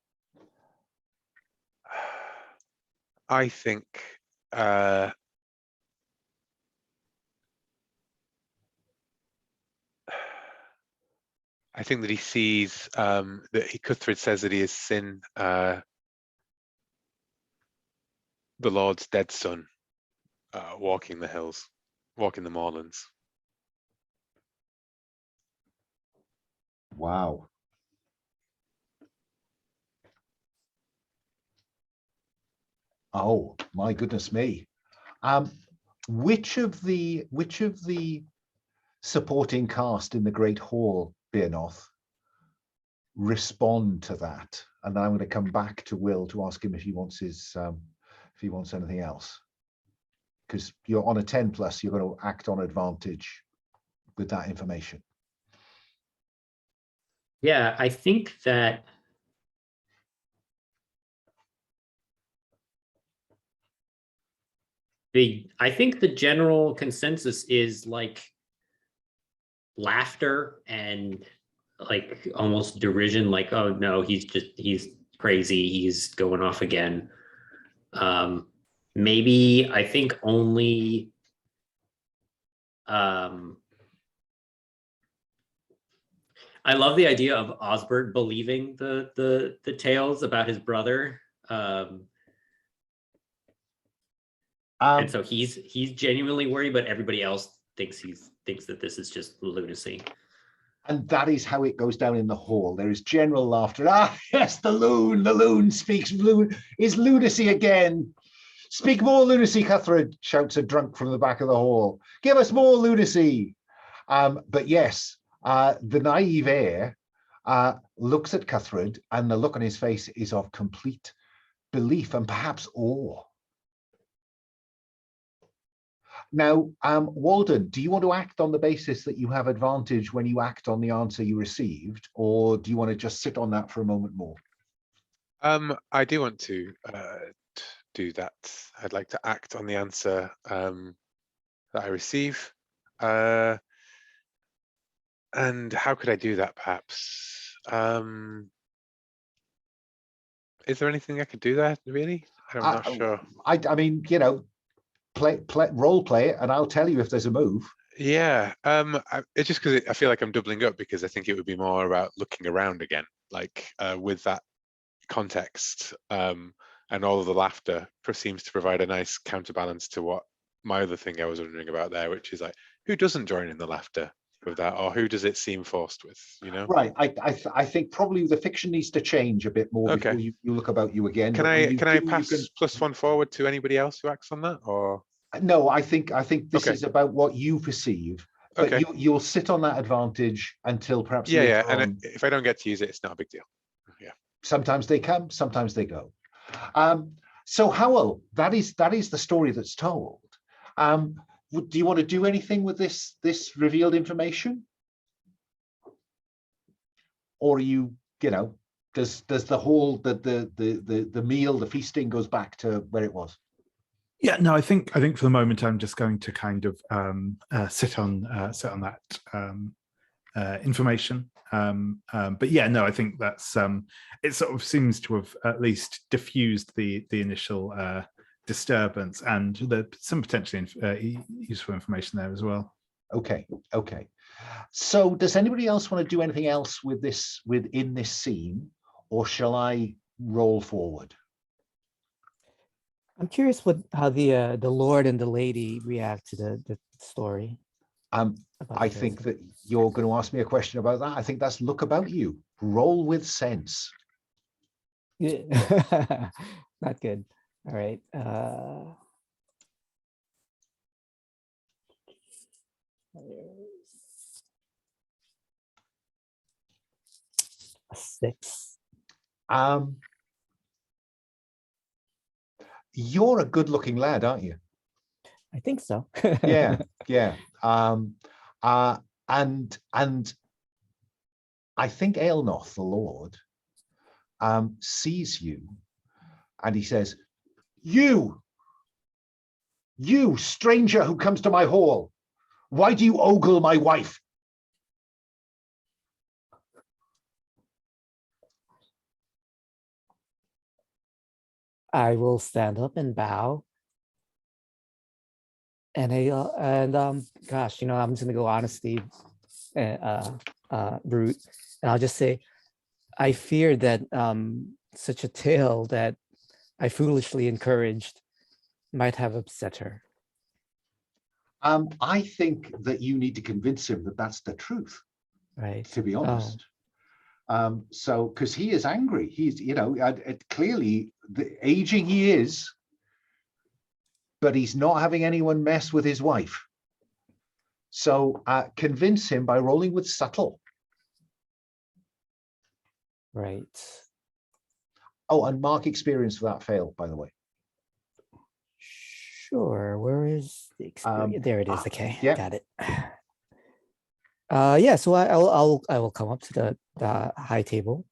I think that he sees Hrothford says that he has seen the Lord's dead son walking the hills, walking the moorlands. Wow. Oh my goodness me. Which of the supporting cast in the Great Hall, Beornoth, respond to that? And then I'm going to come back to Will to ask him if he wants his if he wants anything else. Because you're on a 10+, you're going to act on advantage with that information. Yeah, I think that I think the general consensus is like laughter and like almost derision, like, oh no, he's crazy, he's going off again. Maybe I think only I love the idea of Osbert believing the tales about his brother. And so he's genuinely worried, but everybody else thinks that this is just lunacy. And that is how it goes down in the hall. There is general laughter. Ah, yes, the loon speaks. Is lunacy again. Speak more lunacy, Hrothford, shouts a drunk from the back of the hall. Give us more lunacy. But yes, the naive heir looks at Hrothford, and the look on his face is of complete belief and perhaps awe. Now, Walden, do you want to act on the basis that you have advantage when you act on the answer you received, or do you want to just sit on that for a moment more? I do want to do that. I'd like to act on the answer that I receive. And how could I do that, perhaps? Is there anything I could do there, really? I'm not sure. I mean, you know, role play it, and I'll tell you if there's a move. Yeah, it's just because I feel like I'm doubling up, because I think it would be more about looking around again, like with that context, and all of the laughter seems to provide a nice counterbalance to what my other thing I was wondering about there, which is like, who doesn't join in the laughter with that, or who does it seem forced with, you know? Right. I think probably the fiction needs to change a bit more before you look about you again. Can I pass +1 forward to anybody else who acts on that, or? No, I think this is about what you perceive, but you'll sit on that advantage until perhaps yeah, and if I don't get to use it, it's not a big deal. Yeah. Sometimes they come, sometimes they go. So Hywel, that is the story that's told. Do you want to do anything with this revealed information, or are you know, does the whole the meal, the feasting goes back to where it was? Yeah, no, I think for the moment I'm just going to kind of sit on that information. But yeah, no, I think that's it sort of seems to have at least diffused the initial disturbance, and some potentially useful information there as well. Okay. So does anybody else want to do anything else with this within this scene, or shall roll forward? I'm curious how the Lord and the Lady react to the story. I think that you're going to ask me a question about that. I think that's look about you. Roll with sense. Yeah. Not good. All right. A 6. You're a good-looking lad, aren't you? I think so. Yeah. and I think Ailnoth, the Lord, sees you, and he says, "You stranger who comes to my hall, why do you ogle my wife?" I will stand up and bow. And gosh, I'm just gonna go honesty, route, and I'll just say, I fear that such a tale that I foolishly encouraged might have upset her. I think that you need to convince him that that's the truth, Right. to be honest. So, because he is angry, he's, clearly the aging he is, but he's not having anyone mess with his wife. So convince him by rolling with subtle. Right. Oh, and mark experience for that fail, by the way. Sure. Where is the experience? There it is. Okay, yeah. Got it. Yeah. So I will come up to the high table.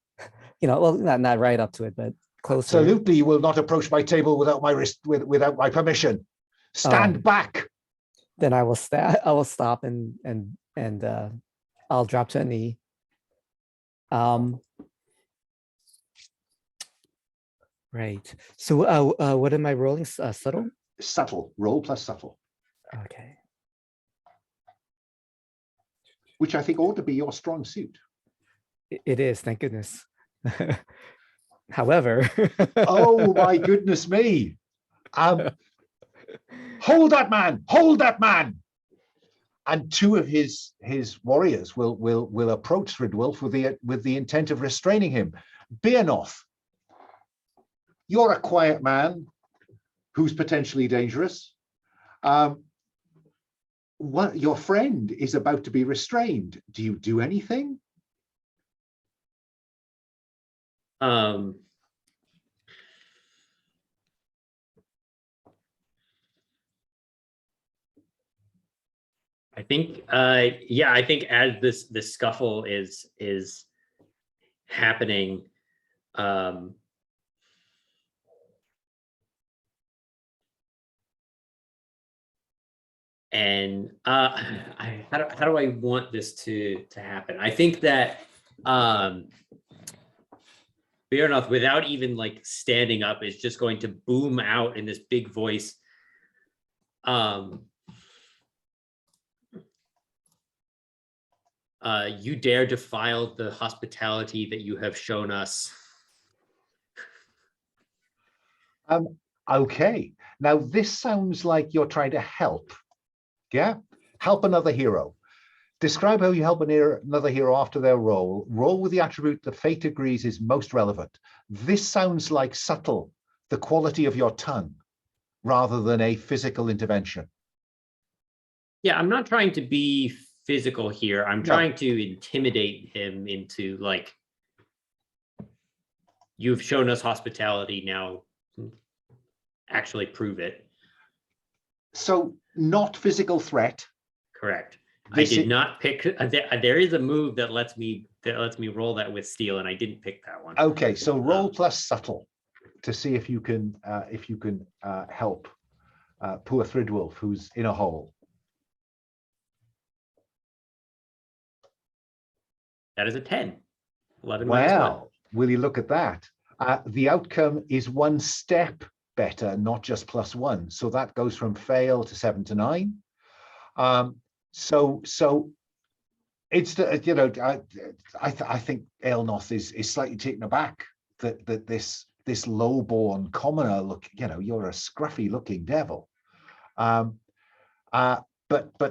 Well, not right up to it, but closer. Absolutely, you will not approach my table without my without my permission. Stand back. Then I will stop and I'll drop to a knee. Right. So what am I rolling? Subtle? Subtle. Roll plus subtle. Okay. Which I think ought to be your strong suit. It is, thank goodness. However. Oh my goodness me. Hold that man! Hold that man! And two of his warriors will approach Thrydwulf with the intent of restraining him. Beornoth, you're a quiet man who's potentially dangerous. Your friend is about to be restrained. Do you do anything? I think, I think as this scuffle is happening, and how do I want this to happen? I think that Beornoth, without even like standing up, is just going to boom out in this big voice. You dare defile the hospitality that you have shown us. Okay. Now this sounds like you're trying to help. Yeah? Help another hero. Describe how you help another hero after their roll. Roll with the attribute that fate agrees is most relevant. This sounds like subtle, the quality of your tongue, rather than a physical intervention. Yeah, I'm not trying to be physical here. I'm trying to intimidate him into like, you've shown us hospitality, now actually prove it. So not physical threat. Correct. I did not pick. There is a move that lets me roll that with steel, and I didn't pick that one. Okay, so roll plus subtle to see if you can help poor Thrydwulf, who's in a hole. That is a 10. 11 Well, will you look at that? The outcome is one step better, not just +1. So that goes from fail to 7 to 9. So it's I think Ailnoth is slightly taken aback that this low-born commoner you're a scruffy looking devil, but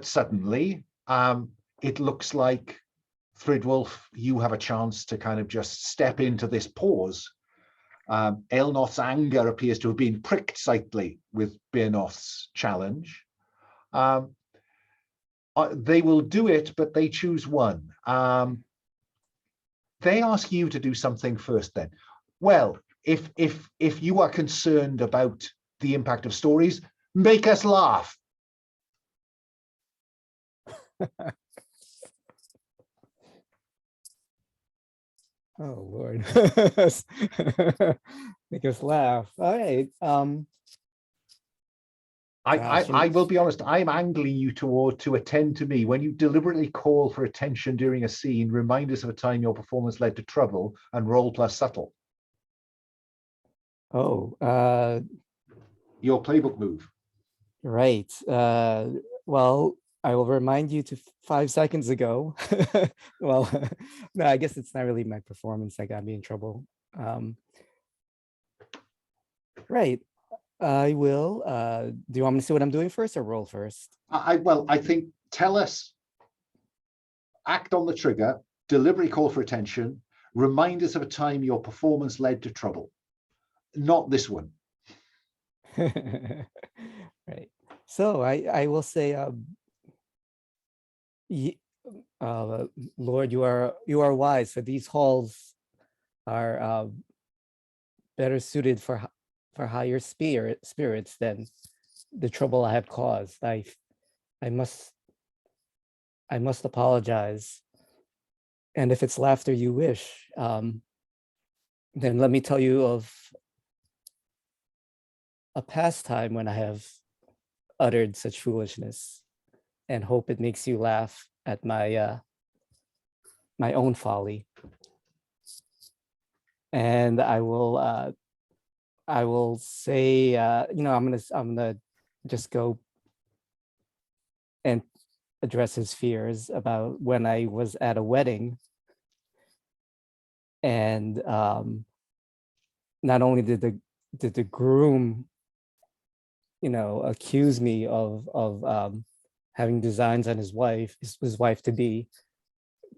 suddenly it looks like Thrydwulf, you have a chance to kind of just step into this pause. Ailnoth's anger appears to have been pricked slightly with Beornoth's challenge. They will do it, but they choose one. They ask you to do something first then. Well, if you are concerned about the impact of stories, make us laugh. Oh Lord. Make us laugh. All right. Gosh, I will be honest, I'm angling you to attend to me. When you deliberately call for attention during a scene, remind us of a time your performance led to trouble and roll plus subtle. oh, Your playbook move. right. Well, I will remind you to 5 seconds ago. Well, no, I guess it's not really my performance that got me in trouble. Right. I will. Do you want me to see what I'm doing first or roll first? Well, I think tell us, act on the trigger, deliberately call for attention, remind us of a time your performance led to trouble. Not this one. Right. So I will say, Lord, you are wise, for these halls are better suited for higher spirits than the trouble I have caused. I must apologize. And if it's laughter you wish, then let me tell you of a past time when I have uttered such foolishness, and hope it makes you laugh at my my own folly. And I will say, I'm gonna just go and address his fears about when I was at a wedding, and not only did the groom, accuse me of having designs on his wife to be,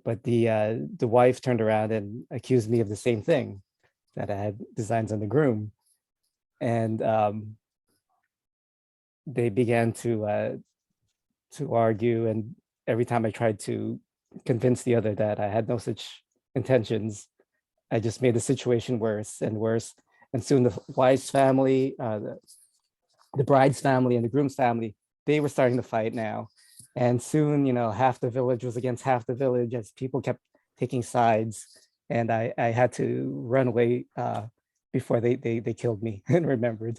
but the wife turned around and accused me of the same thing, that I had designs on the groom, and they began to argue, and every time I tried to convince the other that I had no such intentions, I just made the situation worse and worse. And soon the wife's family, the bride's family, and the groom's family, they were starting to fight now. And soon, half the village was against half the village, as people kept taking sides. And I had to run away before they killed me and remembered.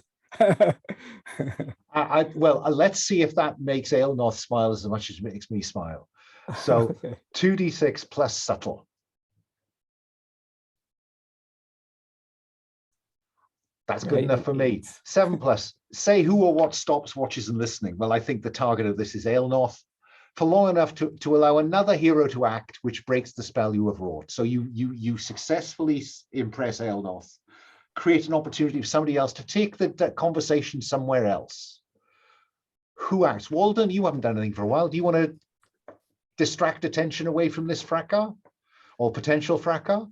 Well, let's see if that makes Ailnoth smile as much as it makes me smile. So Okay. 2d6 plus subtle. That's good Right, enough an for me. 8. 7 plus. Say who or what stops, watches, and listening. Well, I think the target of this is Ailnoth, for long enough to allow another hero to act, which breaks the spell you have wrought. So you successfully impress Ailnoth, create an opportunity for somebody else to take the conversation somewhere else. Who acts? Walden, you haven't done anything for a while. Do you want to distract attention away from this fracas or potential fracas?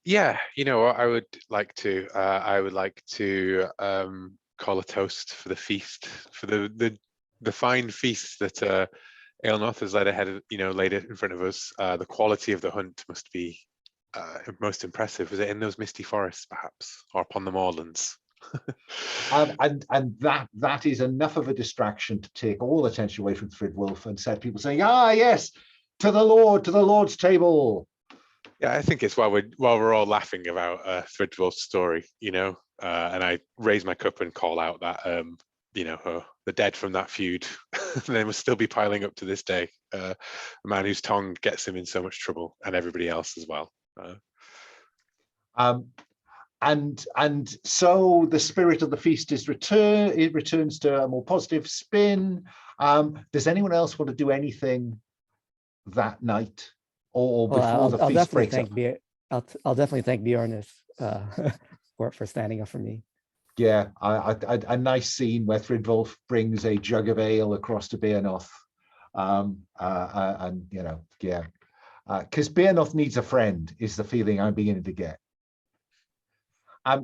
Yeah, I would like to. I would like to call a toast for the feast, for the fine feast that Ailnoth has laid it in front of us. The quality of the hunt must be most impressive. Was it in those misty forests, perhaps, or upon the moorlands? And that is enough of a distraction to take all attention away from Thrydwulf and set people saying, "Ah, yes, to the Lord's table." Yeah, I think it's while we're all laughing about Thrydwulf's story, and I raise my cup and call out that the dead from that feud, they must still be piling up to this day. A man whose tongue gets him in so much trouble, and everybody else as well. And so the spirit of the feast is it returns to a more positive spin. Does anyone else want to do anything that night or Well, before the I'll feast definitely breaks up? thank I'll definitely thank Beornoth for standing up for me. Yeah, a nice scene where Thrydwulf brings a jug of ale across to Beornoth, and because Beornoth needs a friend is the feeling I'm beginning to get.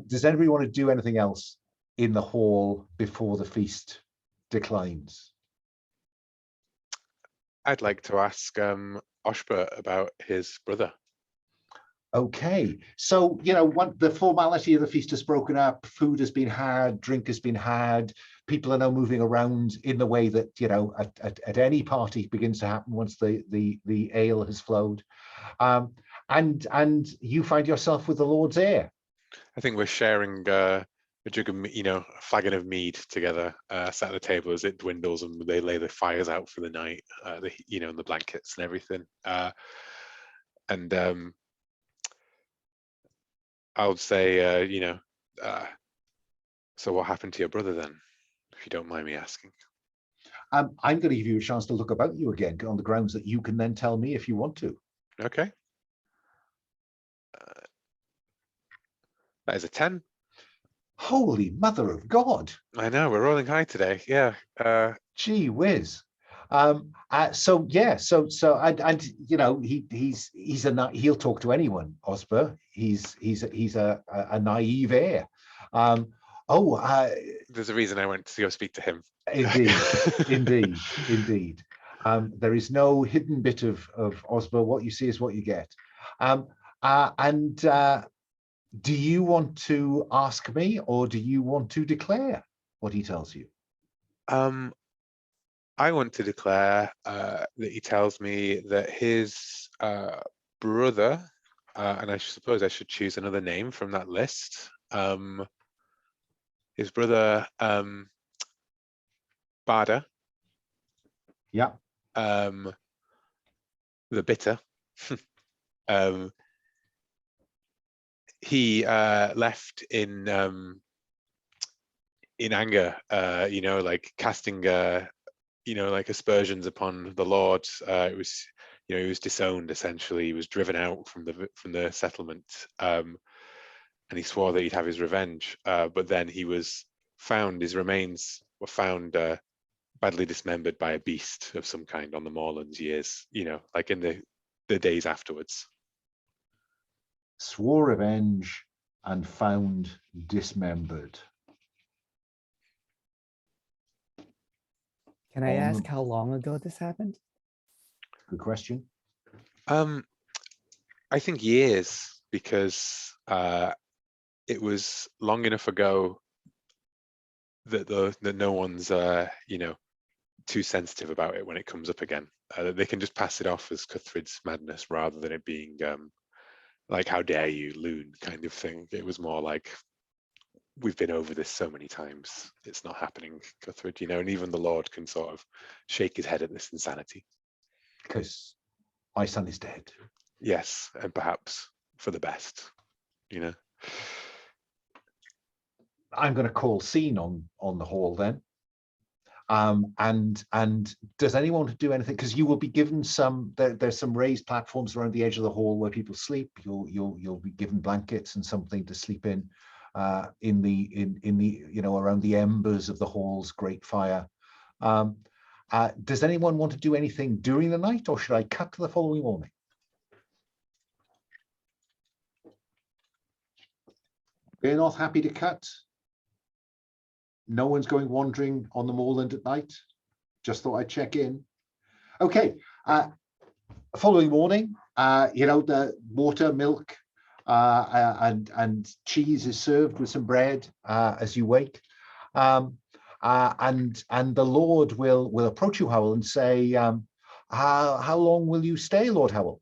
Does anybody want to do anything else in the hall before the feast declines? I'd like to ask Oshpa about his brother. Okay, so the formality of the feast has broken up. Food has been had, drink has been had. People are now moving around in the way that at any party begins to happen once the ale has flowed, and you find yourself with the Lord's heir. I think we're sharing a jug of, a flagon of mead together, sat at the table as it dwindles and they lay the fires out for the night, and the blankets and everything. I would say, so what happened to your brother then, if you don't mind me asking? I'm going to give you a chance to look about you again on the grounds that you can then tell me if you want to. Okay. That is a 10. Holy mother of God. I know, we're rolling high today. Yeah. Gee whiz. So he'll talk to anyone, Osber. He's a naive heir. There's a reason I went to go speak to him. Indeed. There is no hidden bit of Osber. What you see is what you get. Do you want to ask me, or do you want to declare what he tells you? I want to declare that he tells me that his brother, and I suppose I should choose another name from that list. His brother, Bada. Yeah. The Bitter. He left in anger, like casting like aspersions upon the Lord. It was, he was disowned essentially. He was driven out from the settlement, and he swore that he'd have his revenge. But then his remains were found badly dismembered by a beast of some kind on the moorlands years, like in the days afterwards. Swore revenge and found dismembered. Can I ask how long ago this happened? Good question. I think years, because it was long enough ago that no one's too sensitive about it when it comes up again. They can just pass it off as Cuthred's madness rather than it being like, how dare you, loon, kind of thing. It was more like, we've been over this so many times, it's not happening, Cuthred, and even the Lord can sort of shake his head at this insanity. Because my son is dead. Yes, and perhaps for the best, I'm going to call scene on the hall then. And does anyone do anything? Because you will be given there's some raised platforms around the edge of the hall where people sleep. You'll be given blankets and something to sleep in the around the embers of the hall's great fire. Does anyone want to do anything during the night, or should I cut to the following morning? Beornoth happy to cut? No one's going wandering on the moorland at night? Just thought I'd check in. Okay. Following morning, the water, milk, and cheese is served with some bread as you wake. And the Lord will approach you, Hywel, and say, how long will you stay, Lord Hywel?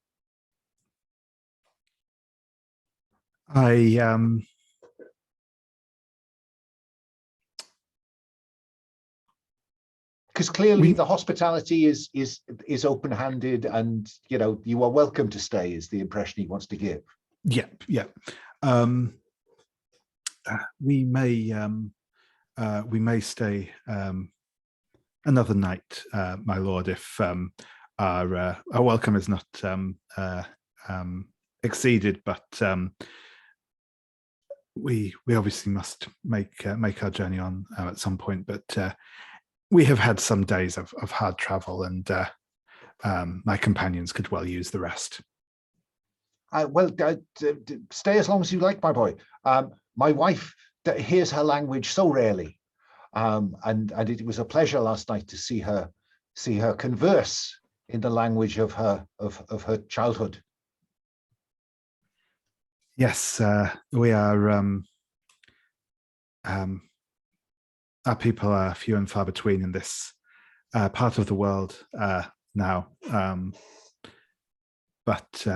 Because clearly the hospitality is open-handed, and you are welcome to stay, is the impression he wants to give. Yeah. We may stay another night, my lord, if our welcome is not exceeded. But we obviously must make our journey on at some point. But we have had some days of hard travel, and my companions could well use the rest. Stay as long as you like, my boy. My wife hears her language so rarely, and it was a pleasure last night to see her converse in the language of her childhood. Yes, we are. Our people are few and far between in this part of the world now, but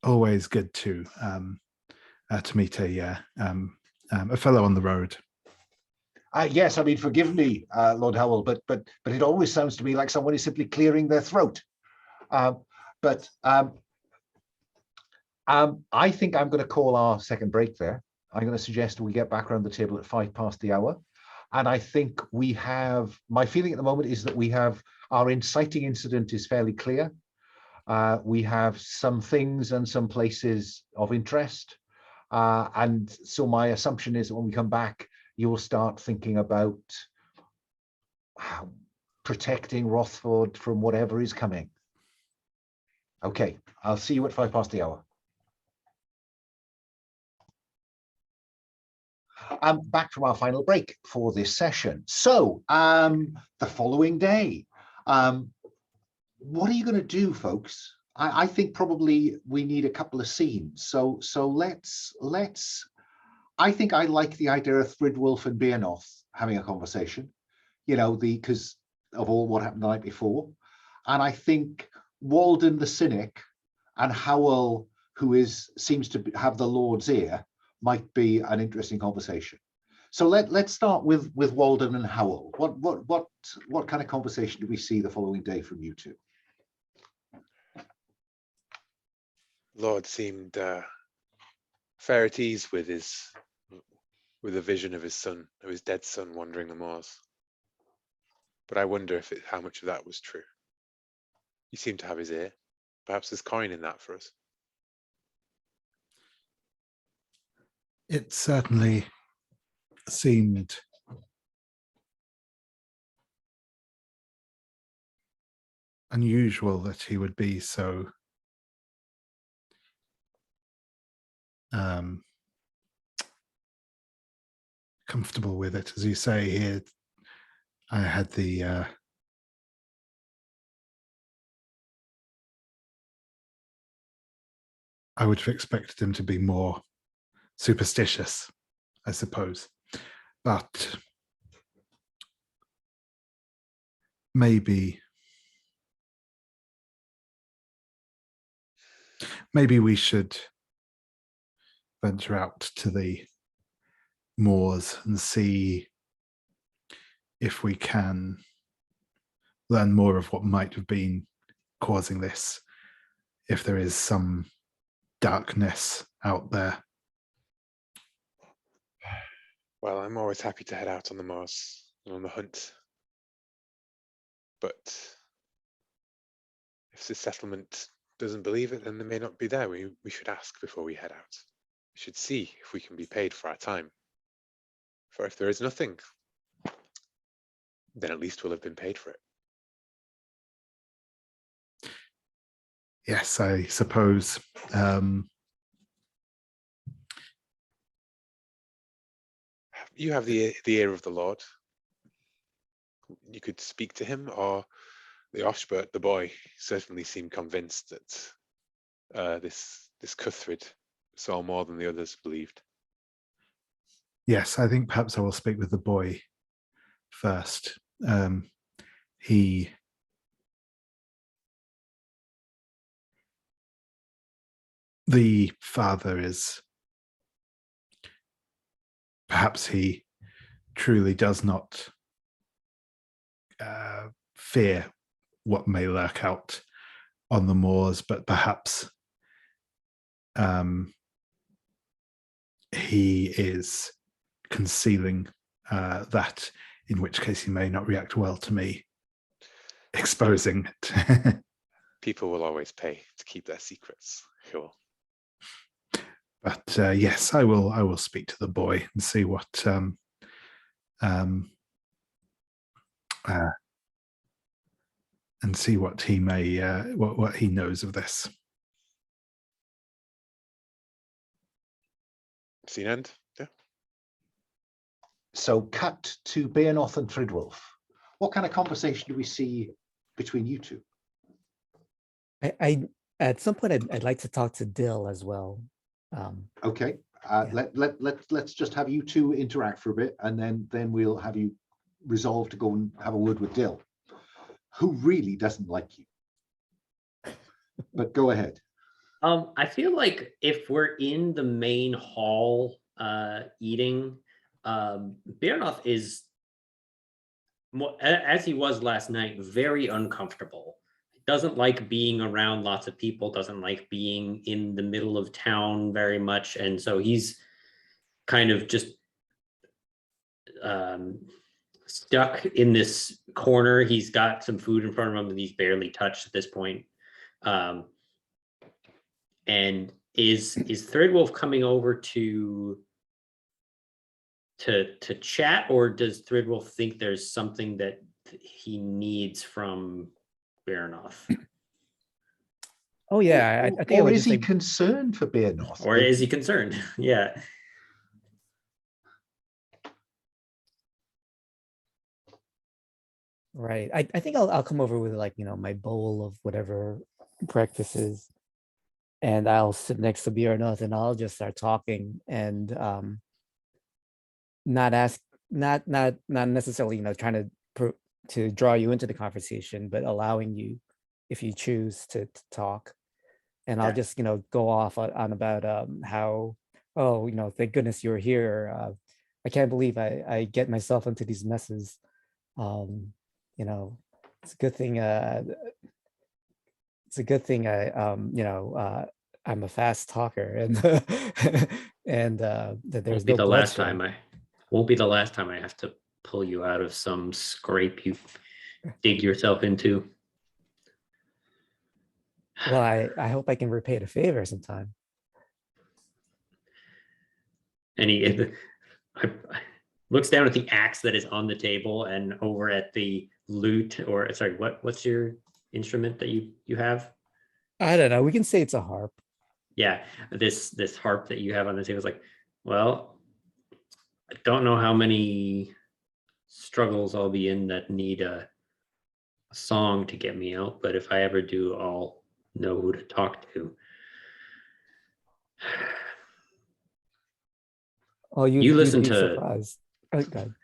always good to meet a fellow on the road. Yes, I mean, forgive me, Lord Hywel, but it always sounds to me like someone is simply clearing their throat. I think I'm going to call our second break there. I'm going to suggest we get back around the table at 5 past the hour. And I think we have, my feeling at the moment is that we have, our inciting incident is fairly clear. We have some things and some places of interest. And so my assumption is that when we come back, you will start thinking about protecting Hrothford from whatever is coming. Okay, I'll see you at 5 past the hour. Back from our final break for this session. So the following day, what are you going to do, folks? I think probably we need a couple of scenes. So let's. I think I like the idea of Thrydwulf and Beornoth having a conversation. You know, because of all what happened the night before, and I think Walden the Cynic and Hywel, who seems to have the Lord's ear, might be an interesting conversation. So let's start with Walden and Hywel. What kind of conversation do we see the following day from you two? Lord seemed fair at ease with a vision of his son, of his dead son, wandering the moors. But I wonder how much of that was true. He seemed to have his ear. Perhaps there's coin in that for us. It certainly seemed unusual that he would be so comfortable with it. As you say here, I had the I would have expected him to be more superstitious, I suppose, but maybe we should venture out to the moors and see if we can learn more of what might have been causing this, if there is some darkness out there. Well, I'm always happy to head out on the moors and on the hunt. But if the settlement doesn't believe it, then they may not be there. We should ask before we head out. We should see if we can be paid for our time. For if there is nothing, then at least we'll have been paid for it. Yes, I suppose. You have the ear of the Lord. You could speak to him, or the Oshbert, the boy, certainly seemed convinced that this Cuthred saw more than the others believed. Yes, I think perhaps I will speak with the boy first. The father is, perhaps he truly does not fear what may lurk out on the moors, but perhaps he is concealing that, in which case he may not react well to me exposing it. People will always pay to keep their secrets. Sure. But yes, I will speak to the boy and see what he may what he knows of this. Scene end. Yeah. So cut to Beornoth and Thrydwulf. What kind of conversation do we see between you two? I At some point, I'd like to talk to Dill as well. Okay. Yeah. Let's just have you two interact for a bit, and then we'll have you resolve to go and have a word with Dill, who really doesn't like you. But go ahead. I feel like if we're in the main hall eating, Beornoth is, as he was last night, very uncomfortable. Doesn't like being around lots of people, doesn't like being in the middle of town very much. And so he's kind of just stuck in this corner. He's got some food in front of him that he's barely touched at this point. And is Thrydwulf coming over to chat, or does Thrydwulf think there's something that he needs from Beornoth? Oh yeah, I think I or would is just he say, concerned for Beornoth? Or is he concerned? Yeah. right. I think I'll come over with, like, my bowl of whatever breakfast is, and I'll sit next to Beornoth and I'll just start talking and not necessarily trying to draw you into the conversation, but allowing you, if you choose to talk. And I'll just go off on about how, oh, thank goodness you're here. I can't believe I get myself into these messes. It's a good thing. It's a good thing I'm a fast talker, and and that there's no bloodshed. Won't be the last time I have to pull you out of some scrape you dig yourself into. Well, I hope I can repay the favor sometime. And he looks down at the axe that is on the table and over at the lute, or sorry, what's your instrument that you have? I don't know. We can say it's a harp. Yeah, this harp that you have on the table is like, well, I don't know how many struggles I'll be in that need a song to get me out, but if I ever do, I'll know who to talk to. Oh, you listen be to surprised. Oh, God.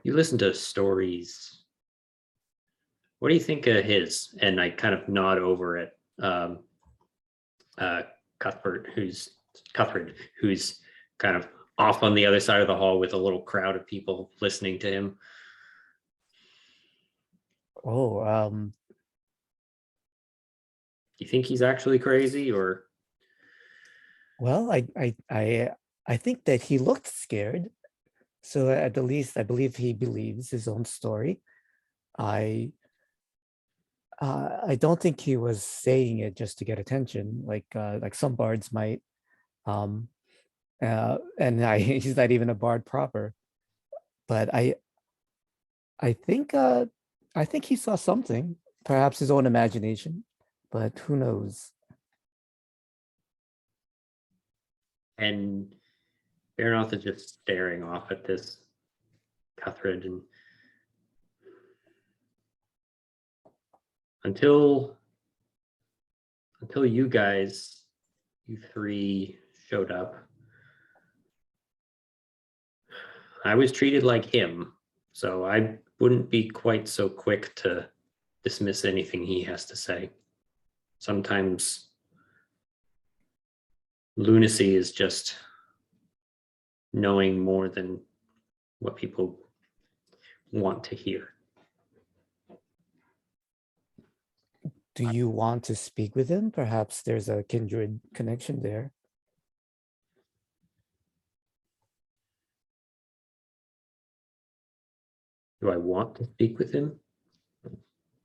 You listen to stories. What do you think of his? And I kind of nod over at Cuthbert, who's kind of off on the other side of the hall with a little crowd of people listening to him. Oh, you think he's actually crazy, or? Well, I think that he looked scared. So at the least, I believe he believes his own story. I don't think he was saying it just to get attention, like some bards might. And he's not even a bard proper. But I think he saw something, perhaps his own imagination, but who knows? And Beornoth is just staring off at this Cuthred, and until you three showed up, I was treated like him, so I wouldn't be quite so quick to dismiss anything he has to say. Sometimes lunacy is just knowing more than what people want to hear. Do you want to speak with him? Perhaps there's a kindred connection there. Do I want to speak with him?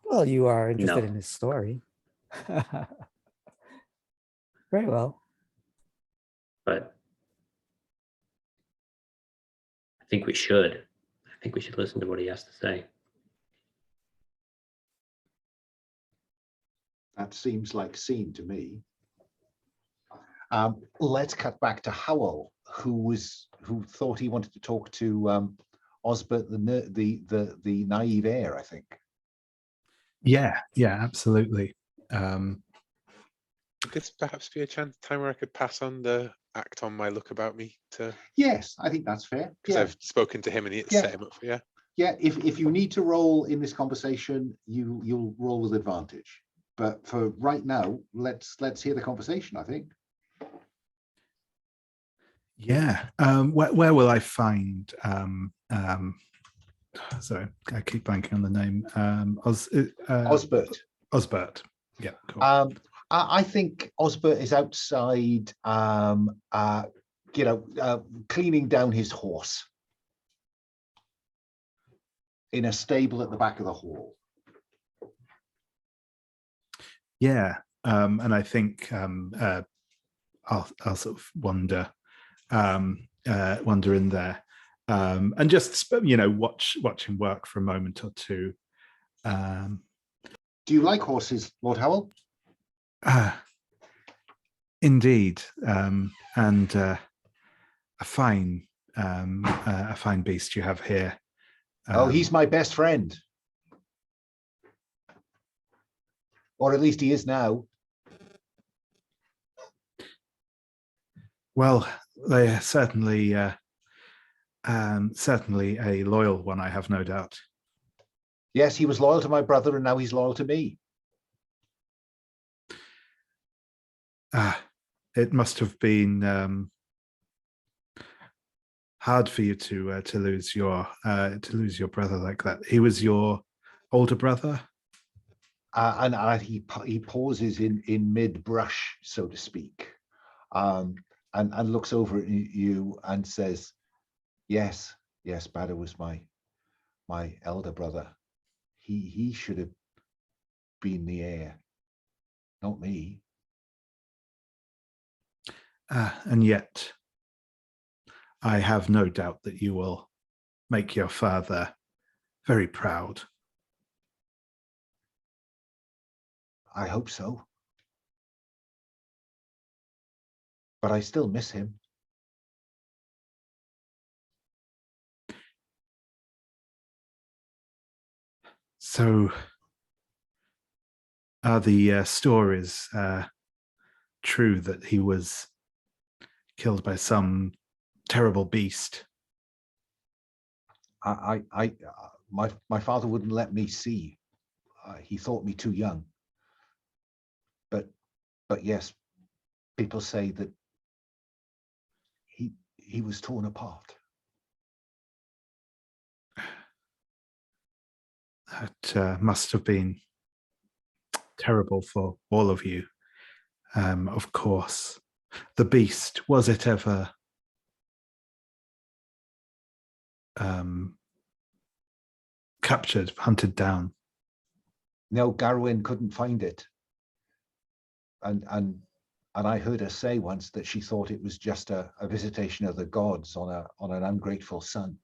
Well, you are interested No. in his story. Very well. But I think we should. I think we should listen to what he has to say. That seems like scene to me. Let's cut back to Hywel, who thought he wanted to talk to Osbert, the naive heir, I think. Yeah, absolutely. Would this perhaps be a time where I could pass on the act on my look about me to? Yes, I think that's fair. Because Yeah, I've spoken to him and he Yeah. set him up for yeah. If you need to roll in this conversation, you'll roll with advantage. But for right now, let's hear the conversation, I think. Yeah. Where will I find? Sorry, I keep blanking on the name. Osbert. Osbert. Yeah. Cool. I think Osbert is outside, cleaning down his horse in a stable at the back of the hall. Yeah. And I think I'll sort of wander in there, and just watch him work for a moment or two. Do you like horses, Lord Hywel? Indeed, and a fine beast you have here. Oh, he's my best friend, or at least he is now. Well, they are certainly a loyal one, I have no doubt. Yes, he was loyal to my brother, and now he's loyal to me. It must have been hard for you to lose your brother like that. He was your older brother, and he pauses in mid brush, so to speak, and looks over at you and says, "Yes, Badr was my elder brother. He should have been the heir, not me." and yet I have no doubt that you will make your father very proud. I hope so. But I still miss him. So are the stories true that he was killed by some terrible beast? My father wouldn't let me see. He thought me too young. But yes, people say that he was torn apart. That must have been terrible for all of you. Of course, the beast, was it ever captured, hunted down? No, Garwin couldn't find it. And I heard her say once that she thought it was just a visitation of the gods on an ungrateful son.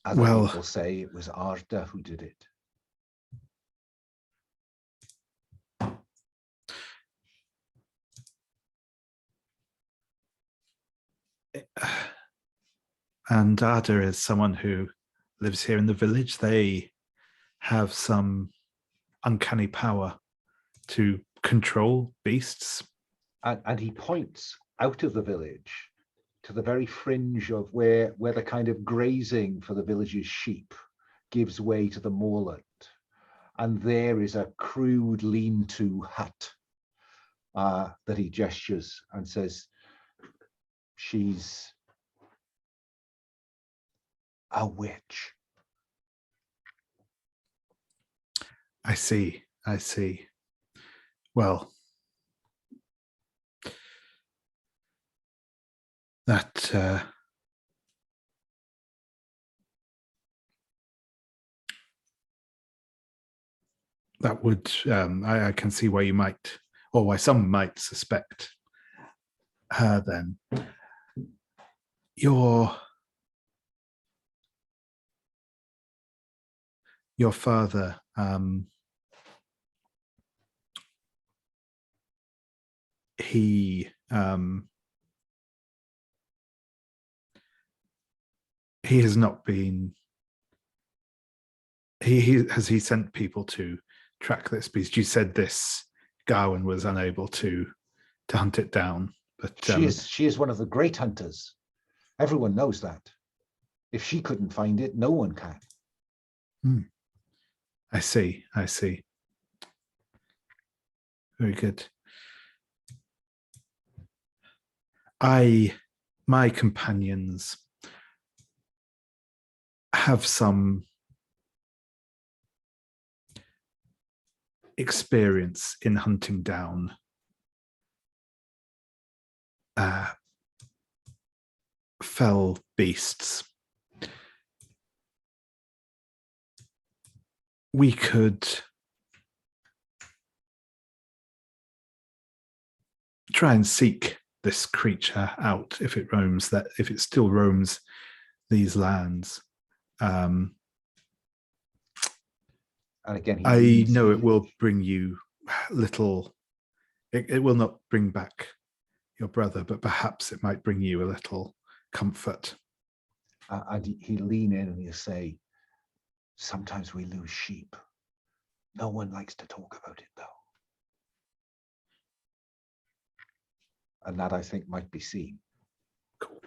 Other people say it was Arda who did it. And Arda is someone who lives here in the village. They have some uncanny power to control beasts. And he points out of the village to the very fringe of where the kind of grazing for the village's sheep gives way to the moorland. And there is a crude lean-to hut that he gestures and says, "She's a witch." I see. Well, that would I can see why you might, or why some might suspect her then. Your father, he he has not been. He sent people to track this beast. You said this Gawain was unable to hunt it down, but she is one of the great hunters. Everyone knows that. If she couldn't find it, no one can. I see. Very good. My companions have some experience in hunting down fell beasts. We could try and seek this creature out if it still roams these lands. And again, I know it will bring you little. It will not bring back your brother, but perhaps it might bring you a little comfort. And he'll lean in and he'll say, sometimes we lose sheep. No one likes to talk about it, though. And that, I think, might be seen. Cool.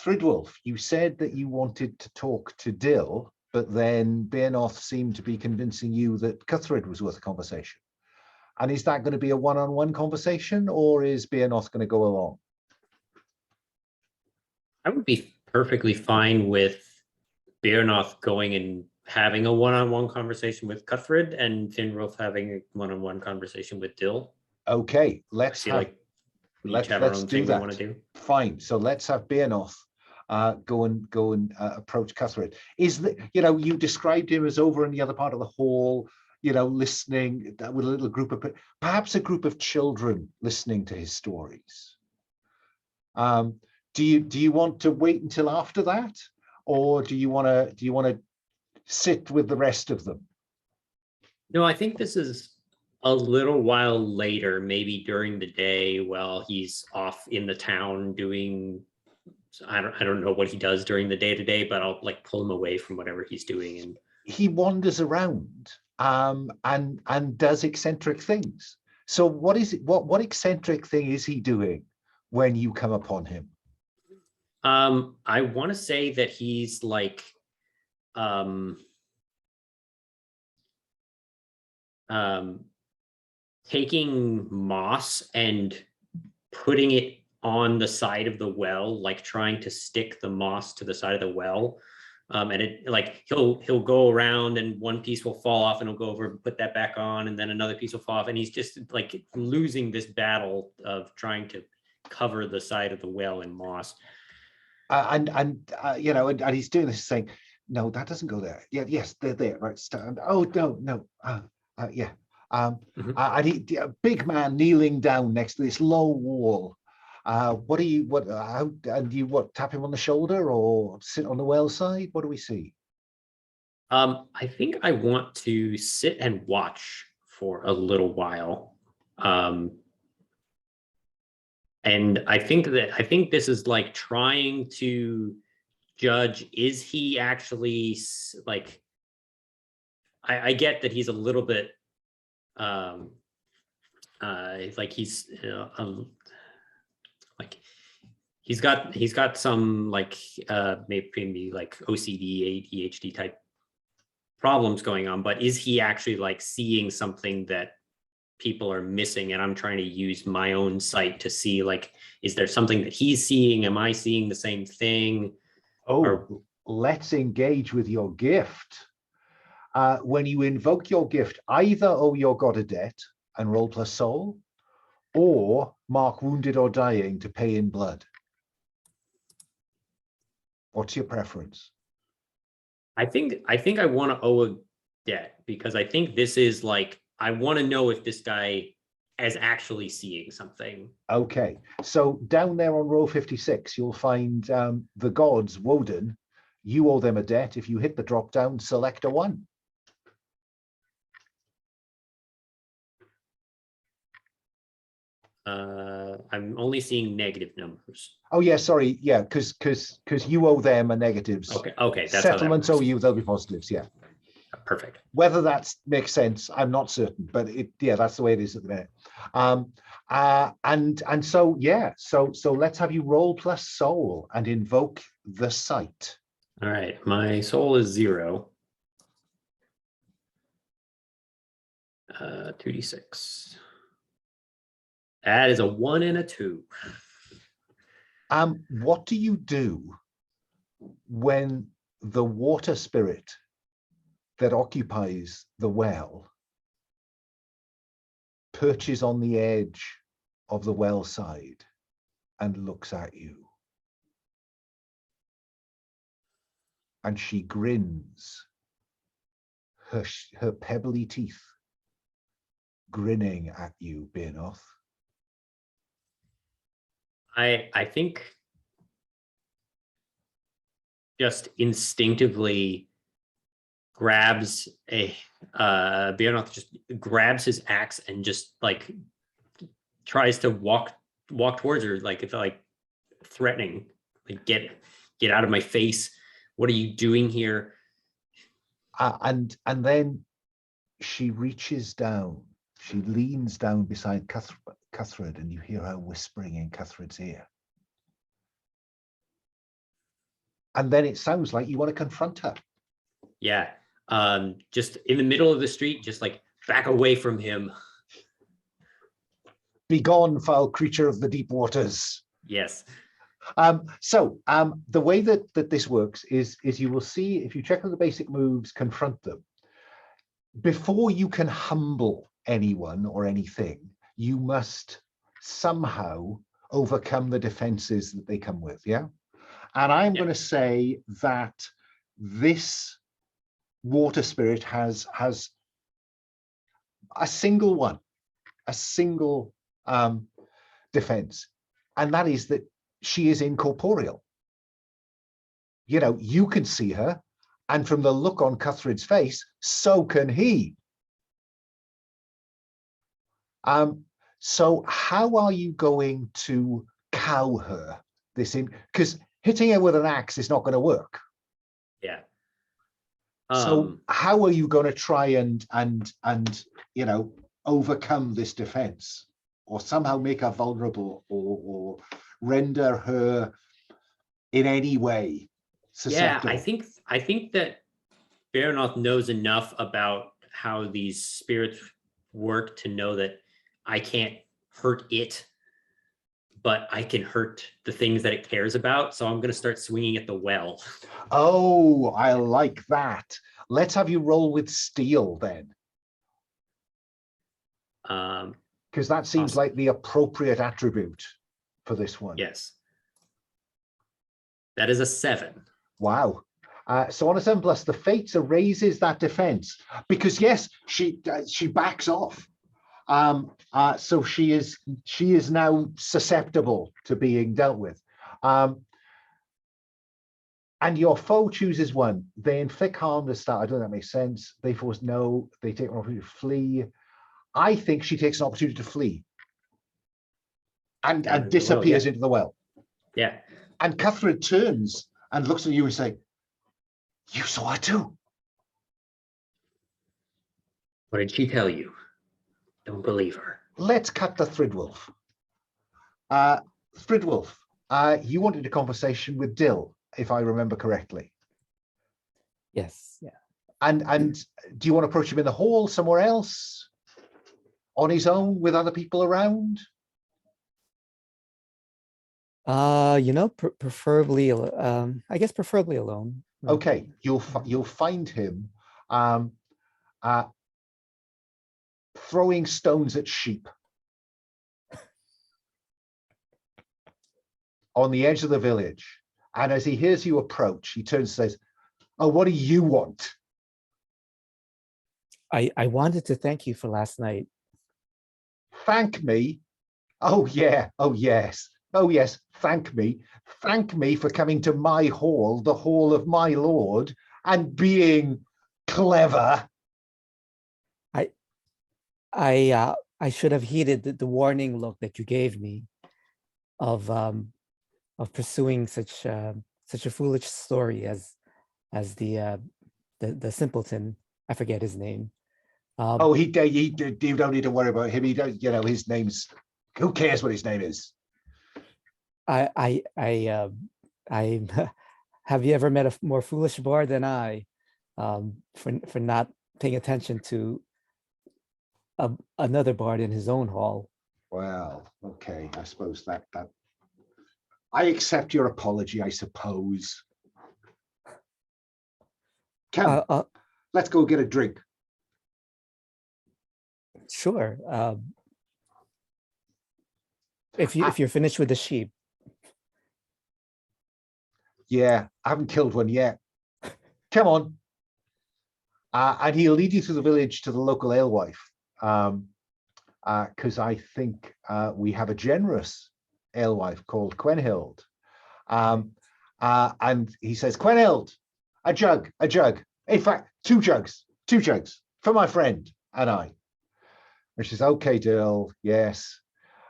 Thrydwulf, you said that you wanted to talk to Dill, but then Beornoth seemed to be convincing you that Cuthred was worth a conversation. And is that going to be a one-on-one conversation, or is Beornoth going to go along? I would be perfectly fine with Beornoth going and having a one-on-one conversation with Cuthred and Thrydwulf having a one-on-one conversation with Dill. Okay, let's We each have our own do thing that. we want to do. Fine. So let's have Beornoth go and approach Cuthred. Is that, you described him as over in the other part of the hall, listening with a little group of, perhaps a group of children listening to his stories. Do you want to wait until after that, or do you want to sit with the rest of them? No, I think this is a little while later, maybe during the day while he's off in the town doing, I don't know what he does during the day-to-day, but I'll pull him away from whatever he's doing. And he wanders around and does eccentric things. So what is it? What eccentric thing is he doing when you come upon him? I want to say that he's taking moss and putting it on the side of the well, trying to stick the moss to the side of the well. And it he'll go around and one piece will fall off and he'll go over and put that back on, and then another piece will fall off, and he's just losing this battle of trying to cover the side of the well in moss. And he's doing this saying, no, that doesn't go there. Yeah, yes, they're there, right? Oh no. Yeah. And he, a big man kneeling down next to this low wall. Do you tap him on the shoulder or sit on the well side? What do we see? I think I want to sit and watch for a little while. And I think this is trying to judge, is he actually I get that he's a little bit he's got some maybe OCD, ADHD type problems going on, but is he actually seeing something that people are missing? And I'm trying to use my own sight to see is there something that he's seeing? Am I seeing the same thing? Let's engage with your gift. When you invoke your gift, either owe your god a debt and roll plus soul, or mark wounded or dying to pay in blood. What's your preference? I think I want to owe a debt, because I think this is I want to know if this guy is actually seeing something. Okay, so down there on row 56, you'll find the gods, Woden. You owe them a debt. If you hit the drop down, select a 1. I'm only seeing negative numbers. Oh yeah, sorry, yeah, because you owe them a negatives. Okay, that's how that Settlements owe works. you, they'll be positives. Yeah. Perfect. Whether that makes sense, I'm not certain, but that's the way it is at the minute. And so yeah, so let's have you roll plus soul and invoke the sight. All right, my soul is 0. 2d6. That is a 1 and a 2. What do you do when the water spirit that occupies the well perches on the edge of the well side and looks at you? And she grins, her pebbly teeth grinning at you, Beornoth. I think just instinctively grabs Beornoth just grabs his axe and just like tries to walk towards her, like it's like threatening, like get out of my face. What are you doing here? And then she reaches down. She leans down beside Cuthred, and you hear her whispering in Cuthred's ear. And then it sounds like you want to confront her. Yeah. Just in the middle of the street, just like back away from him. Begone, foul creature of the deep waters. Yes. So the way that this works is you will see, if you check on the basic moves, confront them. Before you can humble anyone or anything, you must somehow overcome the defenses that they come with, yeah? And I'm going to say that this water spirit has a single defense, and that is that she is incorporeal. You know, you can see her, and from the look on Cuthred's face, so can he. So how are you going to cow her? Because hitting her with an axe is not going to work. Yeah. So how are you going to try and overcome this defense, or somehow make her vulnerable, or render her in any way susceptible? Yeah, I think that Beornoth knows enough about how these spirits work to know that I can't hurt it, but I can hurt the things that it cares about. So I'm going to start swinging at the well. Oh, I like that. Let's have you roll with steel then. Because that seems awesome. like the appropriate attribute for this one. Yes. That is a 7. Wow. So on a 7+, the Fates raises that defense, because yes, she backs off. So she is now susceptible to being dealt with. And your foe chooses one. They inflict harm to start. I don't know if that makes sense. They force no. They take an opportunity to flee. I think she takes an opportunity to flee and disappears into the well. Yeah. And Cuthred turns and looks at you and says, "You saw her too." What did she tell you? Don't believe her. Let's cut to Thrydwulf. Thrydwulf, you wanted a conversation with Dill, if I remember correctly. Yes, yeah. And do you want to approach him in the hall, somewhere else, on his own, with other people around? Preferably, I guess preferably alone. Okay, you'll find him throwing stones at sheep on the edge of the village. And as he hears you approach, he turns and says, "Oh, what do you want?" I wanted to thank you for last night. Thank me? Oh yeah, oh yes. Oh yes, thank me. Thank me for coming to my hall, the hall of my lord, and being clever. I should have heeded the warning look that you gave me of pursuing such a foolish story as the simpleton. I forget his name. Oh, you don't need to worry about him. He don't, his name's, who cares what his name is? I have you ever met a more foolish bard than I, for not paying attention to another bard in his own hall? Well, okay, I suppose that I accept your apology, I suppose. Come, let's go get a drink. Sure. If you're finished with the sheep. Yeah, I haven't killed one yet. Come on. And he'll lead you through the village to the local alewife. Because I think we have a generous alewife called Quenhild. And he says, Quenhild, a jug. In fact, two jugs for my friend and I. And she says, okay, Dill, yes.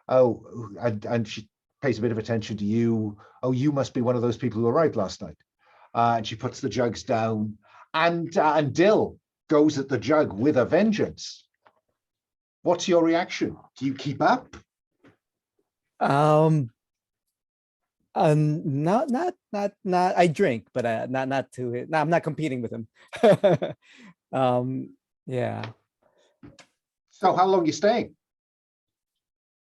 Oh, and she pays a bit of attention to you. Oh, you must be one of those people who arrived last night. And she puts the jugs down, and Dill goes at the jug with a vengeance. What's your reaction? Do you keep up? Not. I drink, but not to it. No, I'm not competing with him. Yeah. So how long are you staying?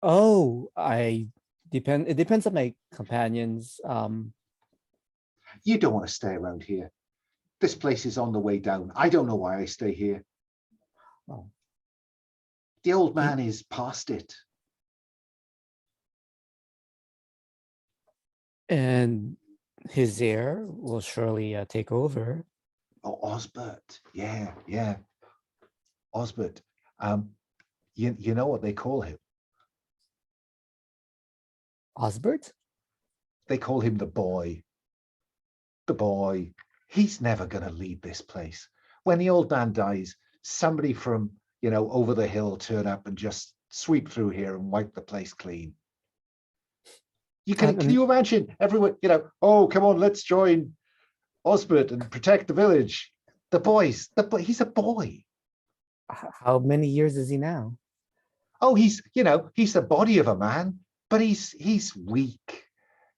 Oh, it depends on my companions. You don't want to stay around here. This place is on the way down. I don't know why I stay here. Oh. The old man is past it. And his heir will surely take over. Oh, Osbert. Yeah. Osbert. You know what they call him? Osbert? They call him the boy. The boy. He's never going to lead this place. When the old man dies, somebody from, over the hill turn up and just sweep through here and wipe the place clean. Can you imagine everyone, oh, come on, let's join Osbert and protect the village. The boy, he's a boy. How many years is he now? Oh, he's the body of a man, but he's weak.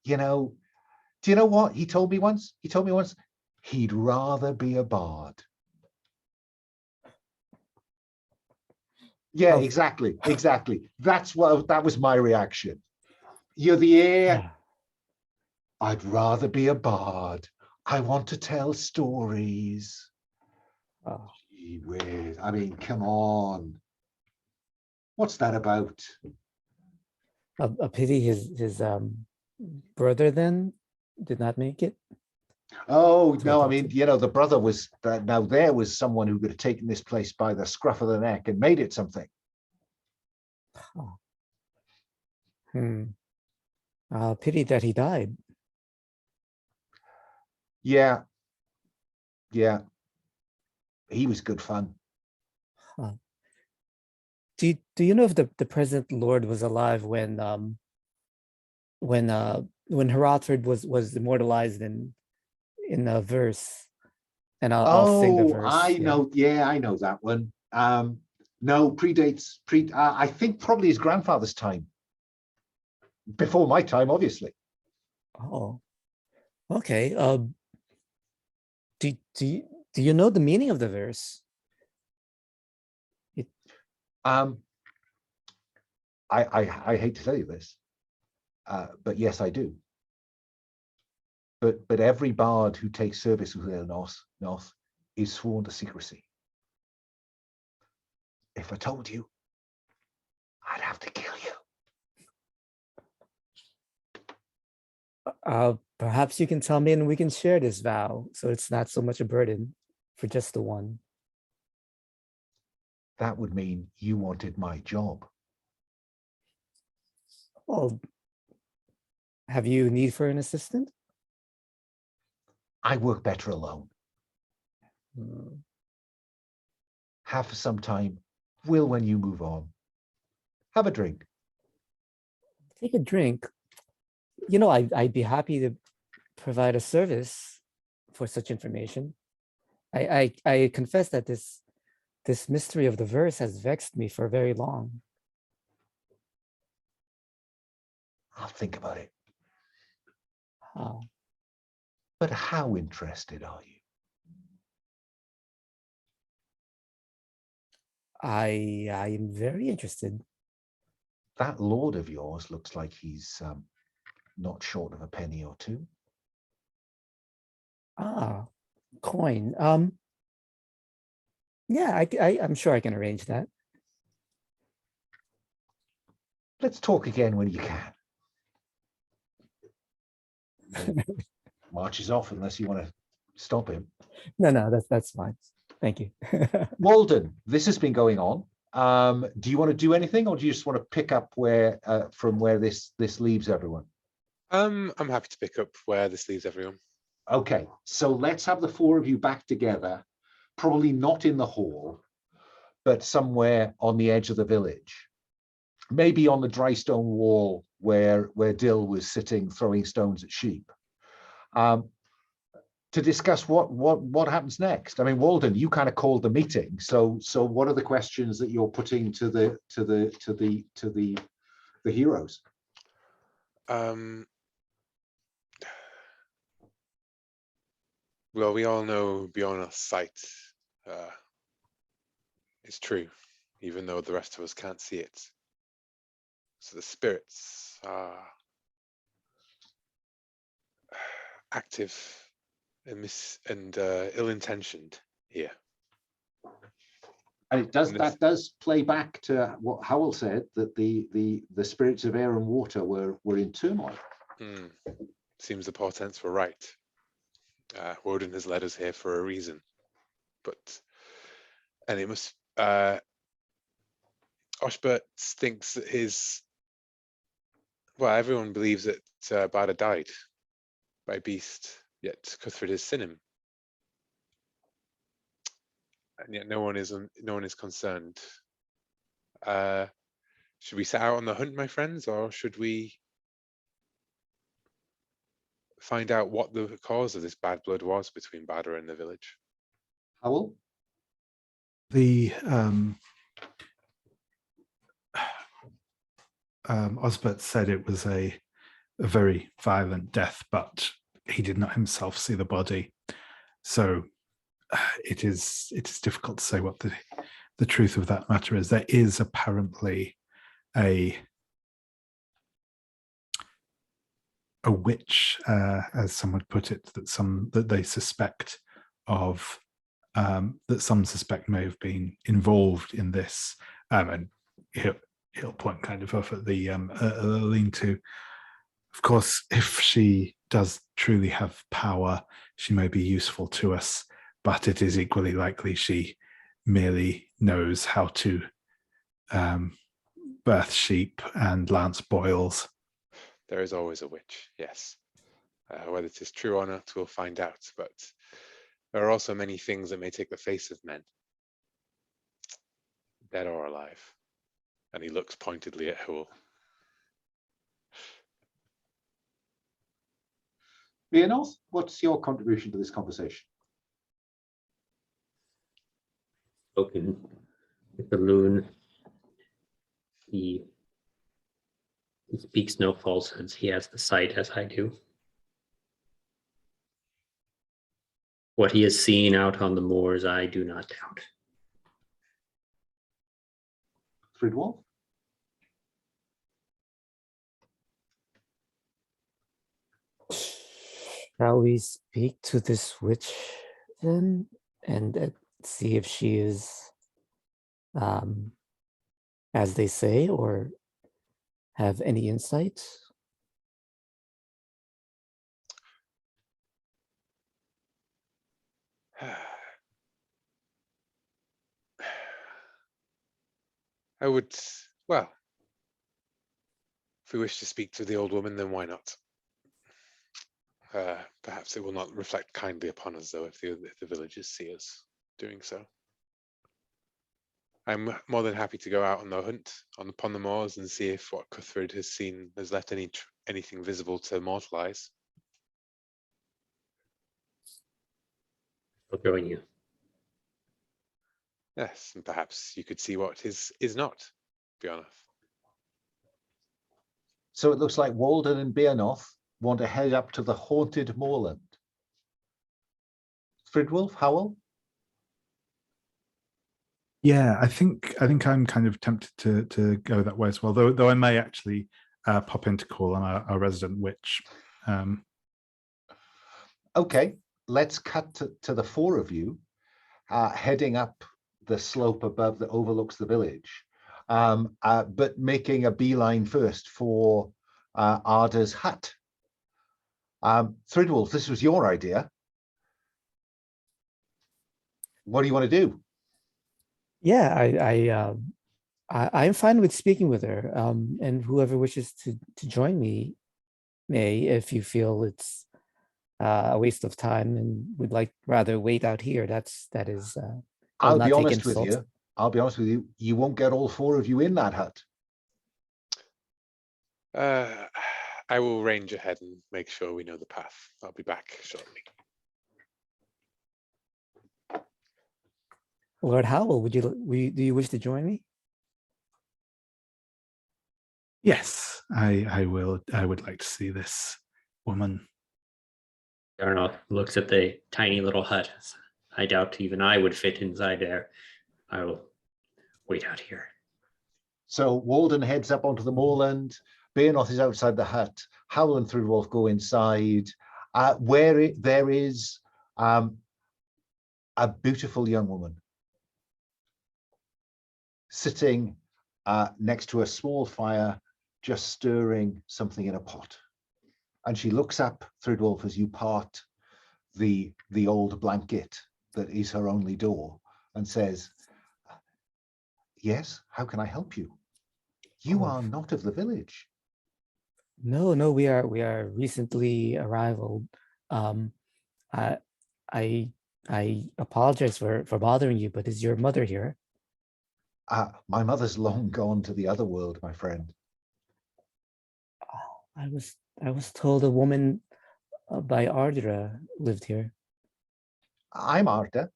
Do you know what he told me once? He'd rather be a bard. Yeah, exactly. That was my reaction. You're the heir. I'd rather be a bard. I want to tell stories. Oh. Gee whiz. I mean, come on. What's that about? A pity his brother then did not make it. Oh, no, I mean, the brother was, now there was someone who could have taken this place by the scruff of the neck and made it something. Oh. Pity that he died. Yeah. He was good fun. Huh. Do you know if the present Lord was alive when Hrothford was immortalized in a verse? And I'll sing the verse. I know. Yeah, I know that one. No, predates. I think probably his grandfather's time. Before my time, obviously. Oh, okay. Do you know the meaning of the verse? I hate to tell you this, but yes, I do. But every bard who takes service with Ailnoth is sworn to secrecy. If I told you, I'd have to kill you. Perhaps you can tell me and we can share this vow, so it's not so much a burden for just the one. That would mean you wanted my job. Well, have you need for an assistant? I work better alone. Have for some time, will when you move on. Have a drink. Take a drink. You know, I'd be happy to provide a service for such information. I confess that this mystery of the verse has vexed me for very long. I'll think about it. Oh, But how interested are you? I am very interested. That lord of yours looks like he's not short of a penny or two. Ah, coin. Yeah, I'm sure I can arrange that. Let's talk again when you can. And marches off unless you want to stop him. No, that's fine. Thank you. Walden, this has been going on. Do you want to do anything, or do you just want to pick up where from where this leaves everyone? I'm happy to pick up where this leaves everyone. Okay, so let's have the four of you back together, probably not in the hall, but somewhere on the edge of the village. Maybe on the dry stone wall where Dill was sitting throwing stones at sheep. To discuss what happens next. I mean, Walden, you kind of called the meeting. So what are the questions that you're putting to the heroes? Well, we all know Beornoth's sight is true, even though the rest of us can't see it. So the spirits are active and ill-intentioned here. And that does play back to what Hywel said, that the spirits of air and water were in turmoil. Seems the portents were right. Woden has led us here for a reason, and it must. Oshbert thinks that everyone believes that Bada died by beast, yet Cuthred has seen him, and yet no one is concerned. Should we set out on the hunt, my friends, or should we find out what the cause of this bad blood was between Bada and the village? Hywel? The Osbert said it was a very violent death, but he did not himself see the body. So it is difficult to say what the truth of that matter is. There is apparently a witch, as some would put it, that they suspect of, that some suspect may have been involved in this, and he'll point kind of off at the lean-to. Of course, if she does truly have power, she may be useful to us, but it is equally likely she merely knows how to birth sheep and lance boils. There is always a witch, yes. Whether it is true or not, we'll find out. But there are also many things that may take the face of men, dead or alive. And he looks pointedly at Hywel. Beornoth, what's your contribution to this conversation? Spoken with the loon. He speaks no falsehoods. He has the sight as I do. What he has seen out on the moors, I do not doubt. Thrydwulf? Shall we speak to this witch then, and see if she is, as they say, or have any insight? I would, well, if we wish to speak to the old woman, then why not? Perhaps it will not reflect kindly upon us, though, if the villagers see us doing so. I'm more than happy to go out on the hunt upon the moors and see if what Hrothford has seen has left anything visible to mortal eyes. I'll join you. Yes, and perhaps you could see what is not, Beornoth. So it looks like Walden and Beornoth want to head up to the haunted moorland. Thrydwulf, Hywel? Yeah, I think I'm kind of tempted to go that way as well. Though I may actually pop in to call on our resident witch. Okay, let's cut to the four of you heading up the slope above that overlooks the village, but making a beeline first for Arda's hut. Thrydwulf, this was your idea. What do you want to do? Yeah, I'm fine with speaking with her, and whoever wishes to join me may, if you feel it's a waste of time and would like rather wait out here. That is. I'll not be take honest with insult. you. I'll be honest with you. You won't get all four of you in that hut. I will range ahead and make sure we know the path. I'll be back shortly. Lord Hywel, do you wish to join me? Yes, I will. I would like to see this woman. Beornoth looks at the tiny little hut. I doubt even I would fit inside there. I will wait out here. So Walden heads up onto the moorland. Beornoth is outside the hut. Hywel and Thrydwulf go inside, where there is a beautiful young woman sitting next to a small fire, just stirring something in a pot. And she looks up, Thrydwulf, as you part the old blanket that is her only door, and says, "Yes, how can I help you? You are not of the village." No, we are recently arrived. I apologize for bothering you, but is your mother here? My mother's long gone to the other world, my friend. I was told a woman by Ardra lived here. I'm Arda.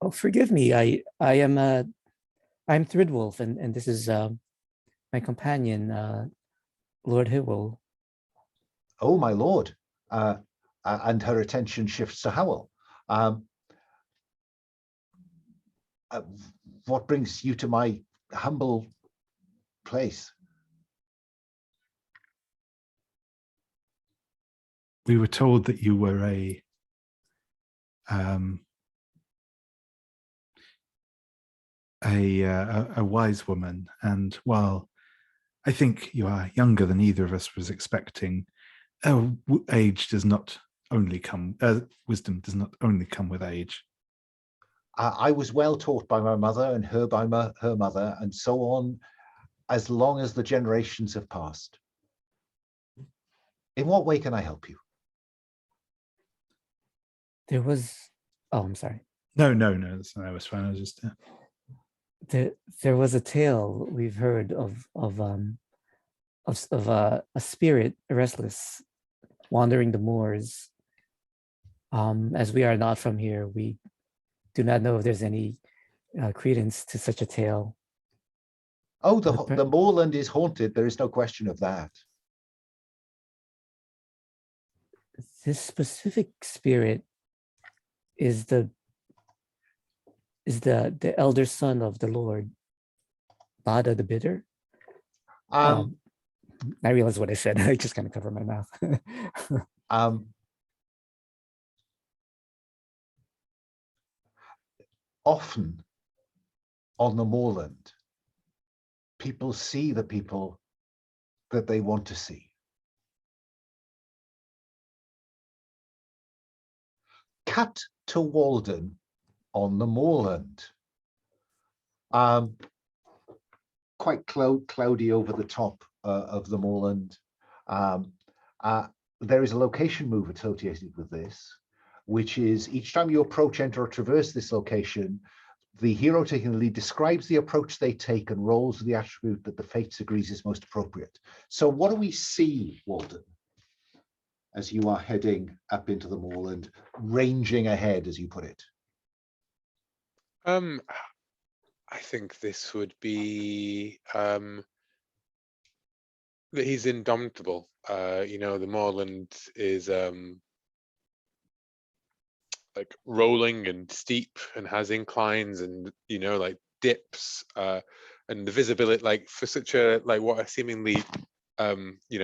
Oh, forgive me. I'm Thrydwulf, and this is my companion, Lord Hywel. Oh, my lord. And her attention shifts to Hywel. What brings you to my humble place? We were told that you were a wise woman, and while I think you are younger than either of us was expecting, age does not only come. Wisdom does not only come with age. I was well taught by my mother and her by her mother, and so on, as long as the generations have passed. In what way can I help you? There was. Oh, I'm sorry. No, that was fine. I was just. There was a tale we've heard of a spirit, restless, wandering the moors. As we are not from here, we do not know if there's any credence to such a tale. Oh, the moorland is haunted. There is no question of that. This specific spirit is the elder son of the Lord, Bada the Bitter. I realized what I said. I just kind of covered my mouth. Often on the moorland, people see the people that they want to see. Cut to Walden on the moorland. Quite cloudy over the top of the moorland. There is a location move associated with this. which is each time you approach, enter, or traverse this location, the hero taking the lead describes the approach they take and rolls the attribute that the Fates agrees is most appropriate. So what do we see, Walden, as you are heading up into the moorland, ranging ahead, as you put it? I think this would be that he's indomitable. The moorland is like rolling and steep and has inclines and like dips, and the visibility, like for such a what a seemingly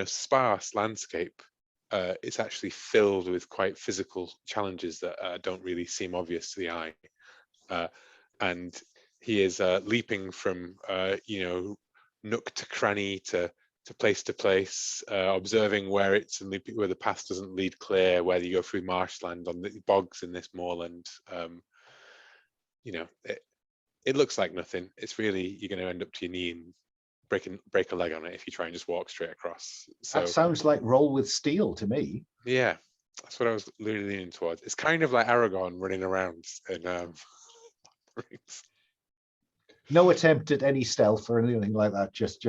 sparse landscape, it's actually filled with quite physical challenges that don't really seem obvious to the eye, and he is leaping from nook to cranny to place, observing where where the path doesn't lead clear, whether you go through marshland on the bogs in this moorland. It looks like nothing. It's really, you're going to end up to your knee and break a leg on it if you try and just walk straight across. So that sounds like roll with steel to me. Yeah, that's what I was really leaning towards. It's kind of like Aragorn running around in rings. No attempt at any stealth or anything like that. Just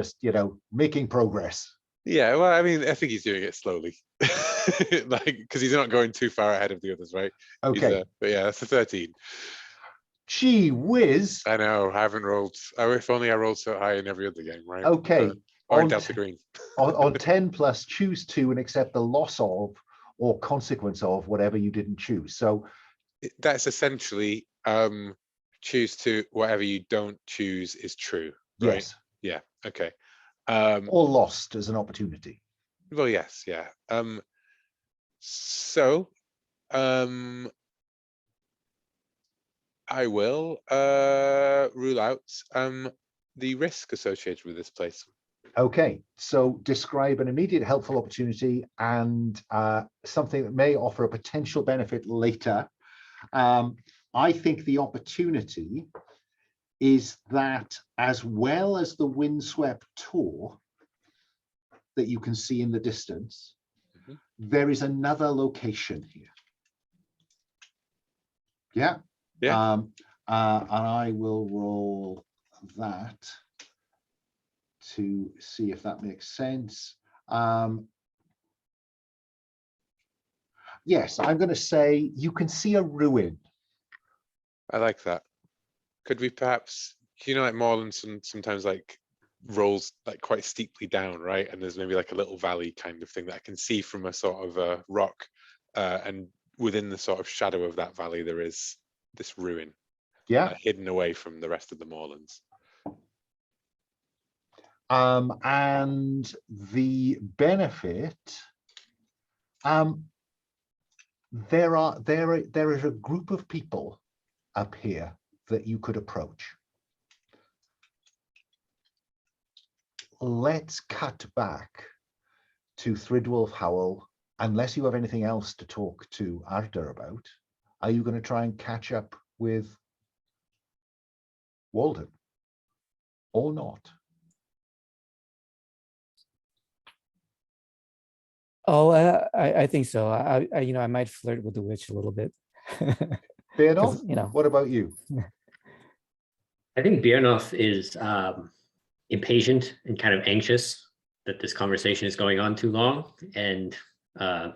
making progress. Yeah, well, I mean, I think he's doing it slowly, because he's not going too far ahead of the others, right? Okay. But yeah, that's a 13. Gee whiz. I know. I haven't rolled. Oh, if only I rolled so high in every other game, right? Okay. On Delta Green. on 10 plus, choose 2 and accept the loss of or consequence of whatever you didn't choose. So that's essentially choose to whatever you don't choose is true, right? Yes. Yeah. Okay. Or lost as an opportunity. Well, yes. Yeah. So I will rule out the risk associated with this place. Okay, so describe an immediate helpful opportunity and something that may offer a potential benefit later. I think the opportunity is that, as well as the windswept tor that you can see in the distance, there is another location here. Yeah. Yeah. And I will roll that to see if that makes sense. Yes, I'm going to say you can see a ruin. I like that. Could we perhaps, like moorland sometimes like rolls like quite steeply down, right? And there's maybe like a little valley kind of thing that I can see from a sort of a rock, and within the sort of shadow of that valley there is this ruin, hidden away from the rest of the moorlands. And the benefit, there is a group of people up here that you could approach. Let's cut back to Thrydwulf Hywel. Unless you have anything else to talk to Arda about, are you going to try and catch up with Walden or not? Oh, I think so. I might flirt with the witch a little bit. Beornoth, what about you? I think Beornoth is impatient and kind of anxious that this conversation is going on too long. And the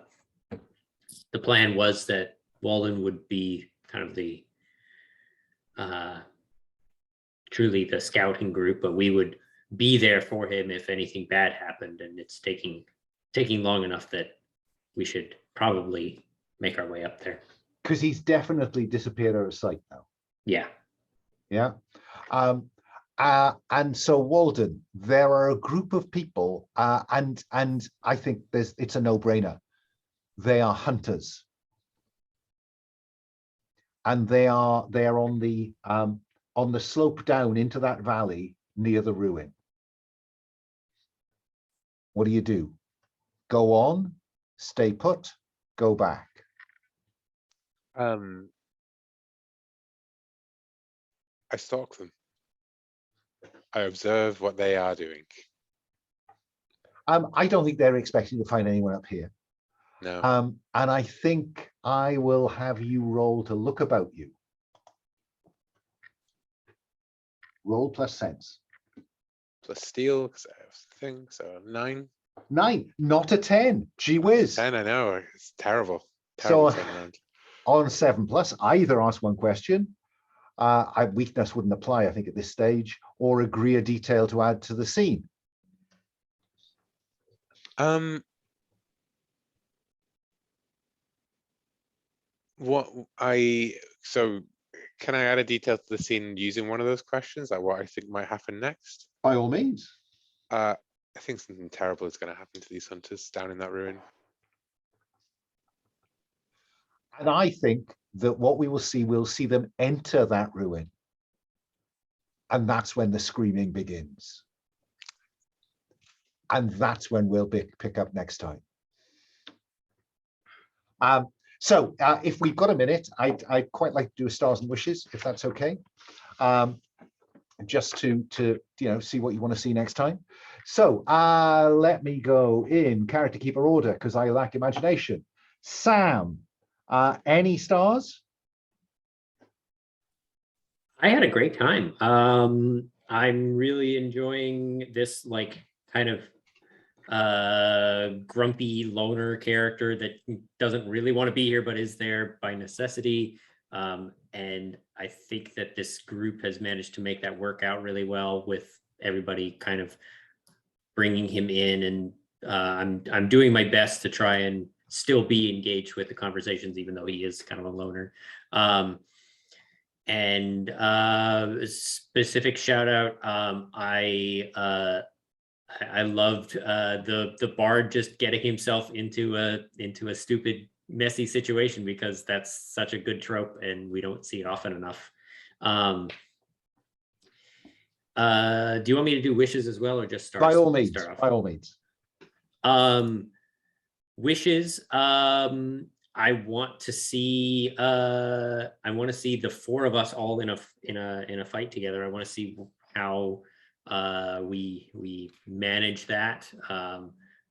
plan was that Walden would be kind of the truly the scouting group, but we would be there for him if anything bad happened. And it's taking long enough that we should probably make our way up there. Because he's definitely disappeared out of sight now. Yeah. Yeah. And so Walden, there are a group of people, and I think it's a no-brainer. They are hunters, and they are on the slope down into that valley near the ruin. What do? Go on, stay put, go back. I stalk them. I observe what they are doing. I don't think they're expecting to find anyone up here. No. And I think I will have you roll to look about you. Roll plus sense. Plus steel, because I have the thing, so 9. 9, not a 10. Gee whiz. 10, I know, it's terrible. So Terrible turnaround. on 7+, either ask one question. Weakness wouldn't apply, I think, at this stage, or agree a detail to add to the scene. So can I add a detail to the scene using one of those questions, like what I think might happen next? By all means. I think something terrible is going to happen to these hunters down in that ruin. And I think that what we'll see them enter that ruin. And that's when the screaming begins. And that's when we'll pick up next time. So if we've got a minute, I'd quite like to do a stars and wishes, if that's okay. Just to see what you want to see next time. So let me go in character keeper order because I lack imagination. Sam, any stars? I had a great time. I'm really enjoying this kind of grumpy loner character that doesn't really want to be here but is there by necessity. And I think that this group has managed to make that work out really well with everybody kind of bringing him in, and I'm doing my best to try and still be engaged with the conversations even though he is kind of a loner. And a specific shout out, I loved the bard just getting himself into a stupid, messy situation because that's such a good trope and we don't see it often enough. Do you want me to do wishes as well or just start? By all means. Start off? By all means. Wishes. I want to see the four of us all in a fight together. I want to see how we manage that.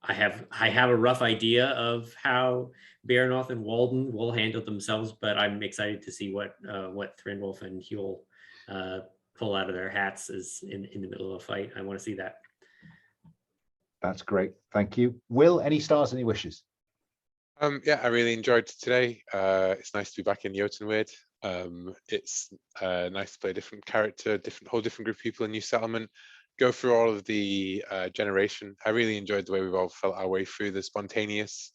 I have a rough idea of how Beornoth and Walden will handle themselves, but I'm excited to see what Thrydwulf and Hywel pull out of their hats as in the middle of a fight. I want to see that. That's great. Thank you. Will, any stars, any wishes? Yeah, I really enjoyed today. It's nice to be back in Eotenweard. It's nice to play a different character, whole different group of people in New Settlement. Go through all of the generation. I really enjoyed the way we've all felt our way through the spontaneous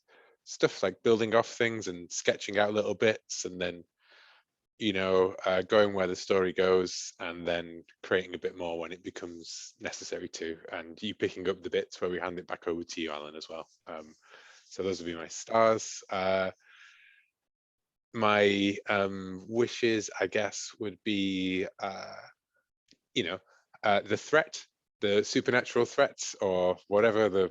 stuff, like building off things and sketching out little bits, and then going where the story goes, and then creating a bit more when it becomes necessary to. And you picking up the bits where we hand it back over to you, Alan, as well. So those would be my stars. My wishes, I guess, would be, the threat, the supernatural threats, or whatever the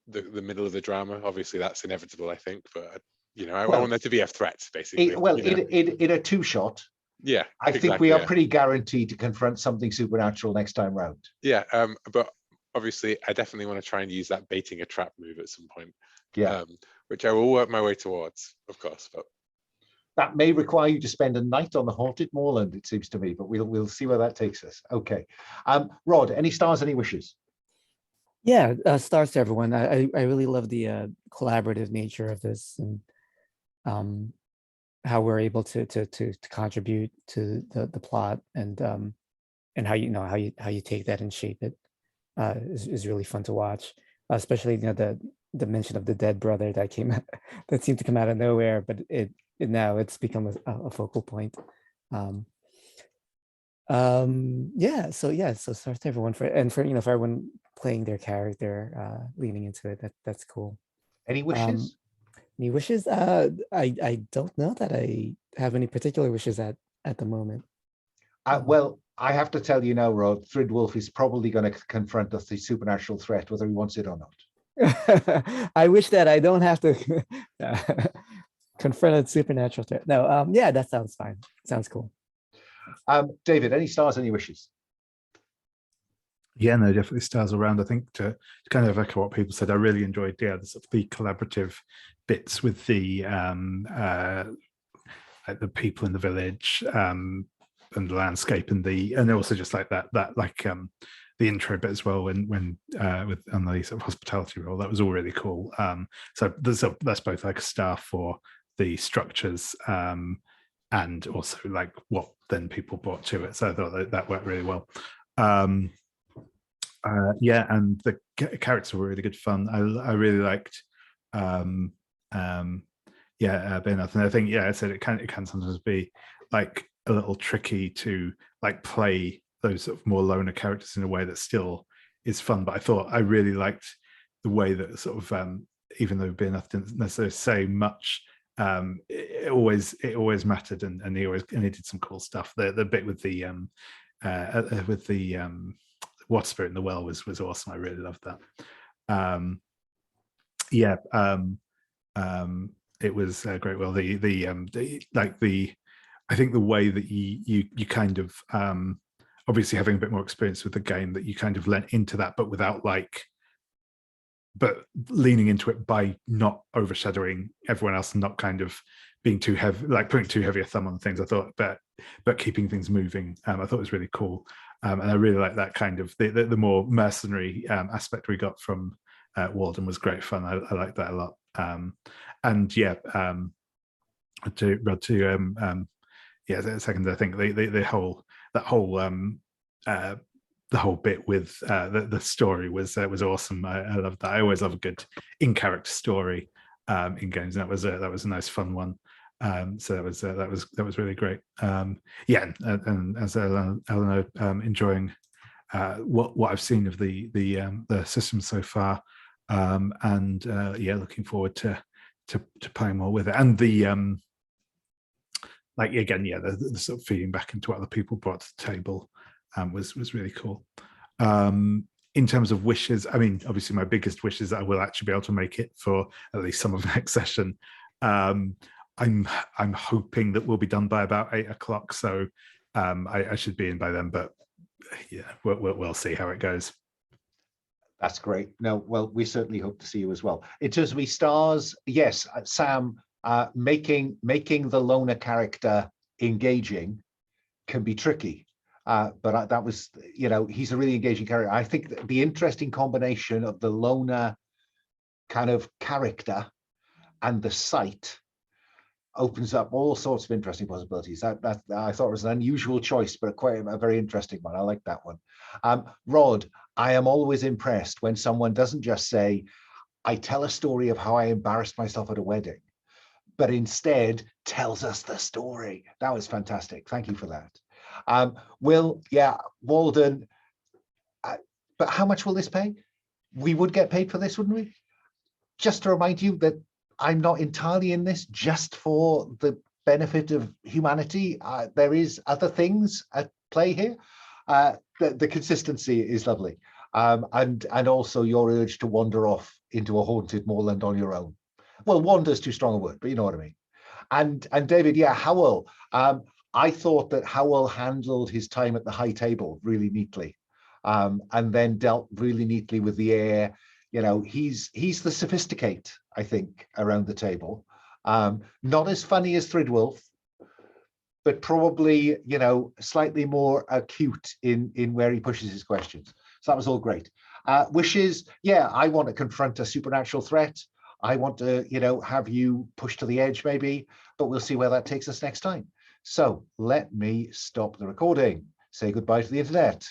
middle of the drama. Obviously, that's inevitable, I think, but I want there to be a threat, basically. In a two-shot. Yeah, I think we are pretty guaranteed to confront something supernatural next time round. Yeah, but obviously, I definitely want to try and use that baiting a trap move at some point. Yeah. Which I will work my way towards, of course. But that may require you to spend a night on the haunted moorland, it seems to me, but we'll see where that takes us. Okay. Rod, any stars, any wishes? Yeah, stars to everyone. I really love the collaborative nature of this, and how we're able to contribute to the plot, and how you take that and shape it is really fun to watch. Especially the mention of the dead brother that that seemed to come out of nowhere, but now it's become a focal point. So stars to everyone for everyone playing their character, leaning into it. That's cool. Any wishes? Any wishes? I don't know that I have any particular wishes at the moment. Well, I have to tell you now, Rod, Thrydwulf is probably going to confront the supernatural threat, whether he wants it or not. I wish that I don't have to confront a supernatural threat. No, yeah, that sounds fine. Sounds cool. David, any stars, any wishes? Yeah, no, definitely stars around. I think to kind of echo what people said, I really enjoyed the sort of the collaborative bits with like the people in the village, and the landscape, and also just like that like the intro bit as well when with on the sort of hospitality role. That was all really cool. So that's both like a star for the structures, and also like what then people brought to it. So I thought that worked really well. Yeah, and the characters were really good fun. I really liked Beornoth, and I think I said it can sometimes be like a little tricky to like play those sort of more loner characters in a way that still is fun. But I thought I really liked the way that sort of even though Beornoth didn't necessarily say much, it always mattered, and he did some cool stuff. The bit with the water spirit in the well was awesome. I really loved that. It was great. Well, I think the way that you kind of obviously having a bit more experience with the game, that you kind of lent into that, but without but leaning into it by not overshadowing everyone else and not kind of being too heavy, like putting too heavy a thumb on things. I thought, but keeping things moving. I thought was really cool, and I really like that kind of the more mercenary aspect we got from Walden was great fun. I like that a lot. And yeah, second, I think the whole bit with the story was awesome. I loved that. I always love a good in-character story in games, and that was a nice fun one. So that was really great. And as Eleanor, enjoying what I've seen of the system so far, and looking forward to playing more with it, and the sort of feeding back into what other people brought to the table was really cool. In terms of wishes, I mean, obviously my biggest wish is that I will actually be able to make it for at least some of next session. I'm hoping that we'll be done by about 8 o'clock, so I should be in by then, but yeah, we'll see how it goes. That's great. No, well, we certainly hope to see you as well. In terms of the stars, yes, Sam, making the loner character engaging can be tricky. But that was, he's a really engaging character. I think the interesting combination of the loner kind of character and the site opens up all sorts of interesting possibilities. That I thought was an unusual choice, but quite a very interesting one. I like that one. Rod, I am always impressed when someone doesn't just say, I tell a story of how I embarrassed myself at a wedding, but instead tells us the story. That was fantastic. Thank you for that. Will, yeah, Walden, but how much will this pay? We would get paid for this, wouldn't we? Just to remind you that I'm not entirely in this just for the benefit of humanity. There is other things at play here. The consistency is lovely. And also your urge to wander off into a haunted moorland on your own. Well, wander's too strong a word, but you know what I mean. And David, yeah, Hywel. I thought that Hywel handled his time at the high table really neatly, and then dealt really neatly with the air. He's the sophisticate, I think, around the table. Not as funny as Thrydwulf, but probably, slightly more acute in where he pushes his questions. So that was all great. Wishes, yeah, I want to confront a supernatural threat. I want to, have you push to the edge maybe, but we'll see where that takes us next time. So let me stop the recording. Say goodbye to the internet.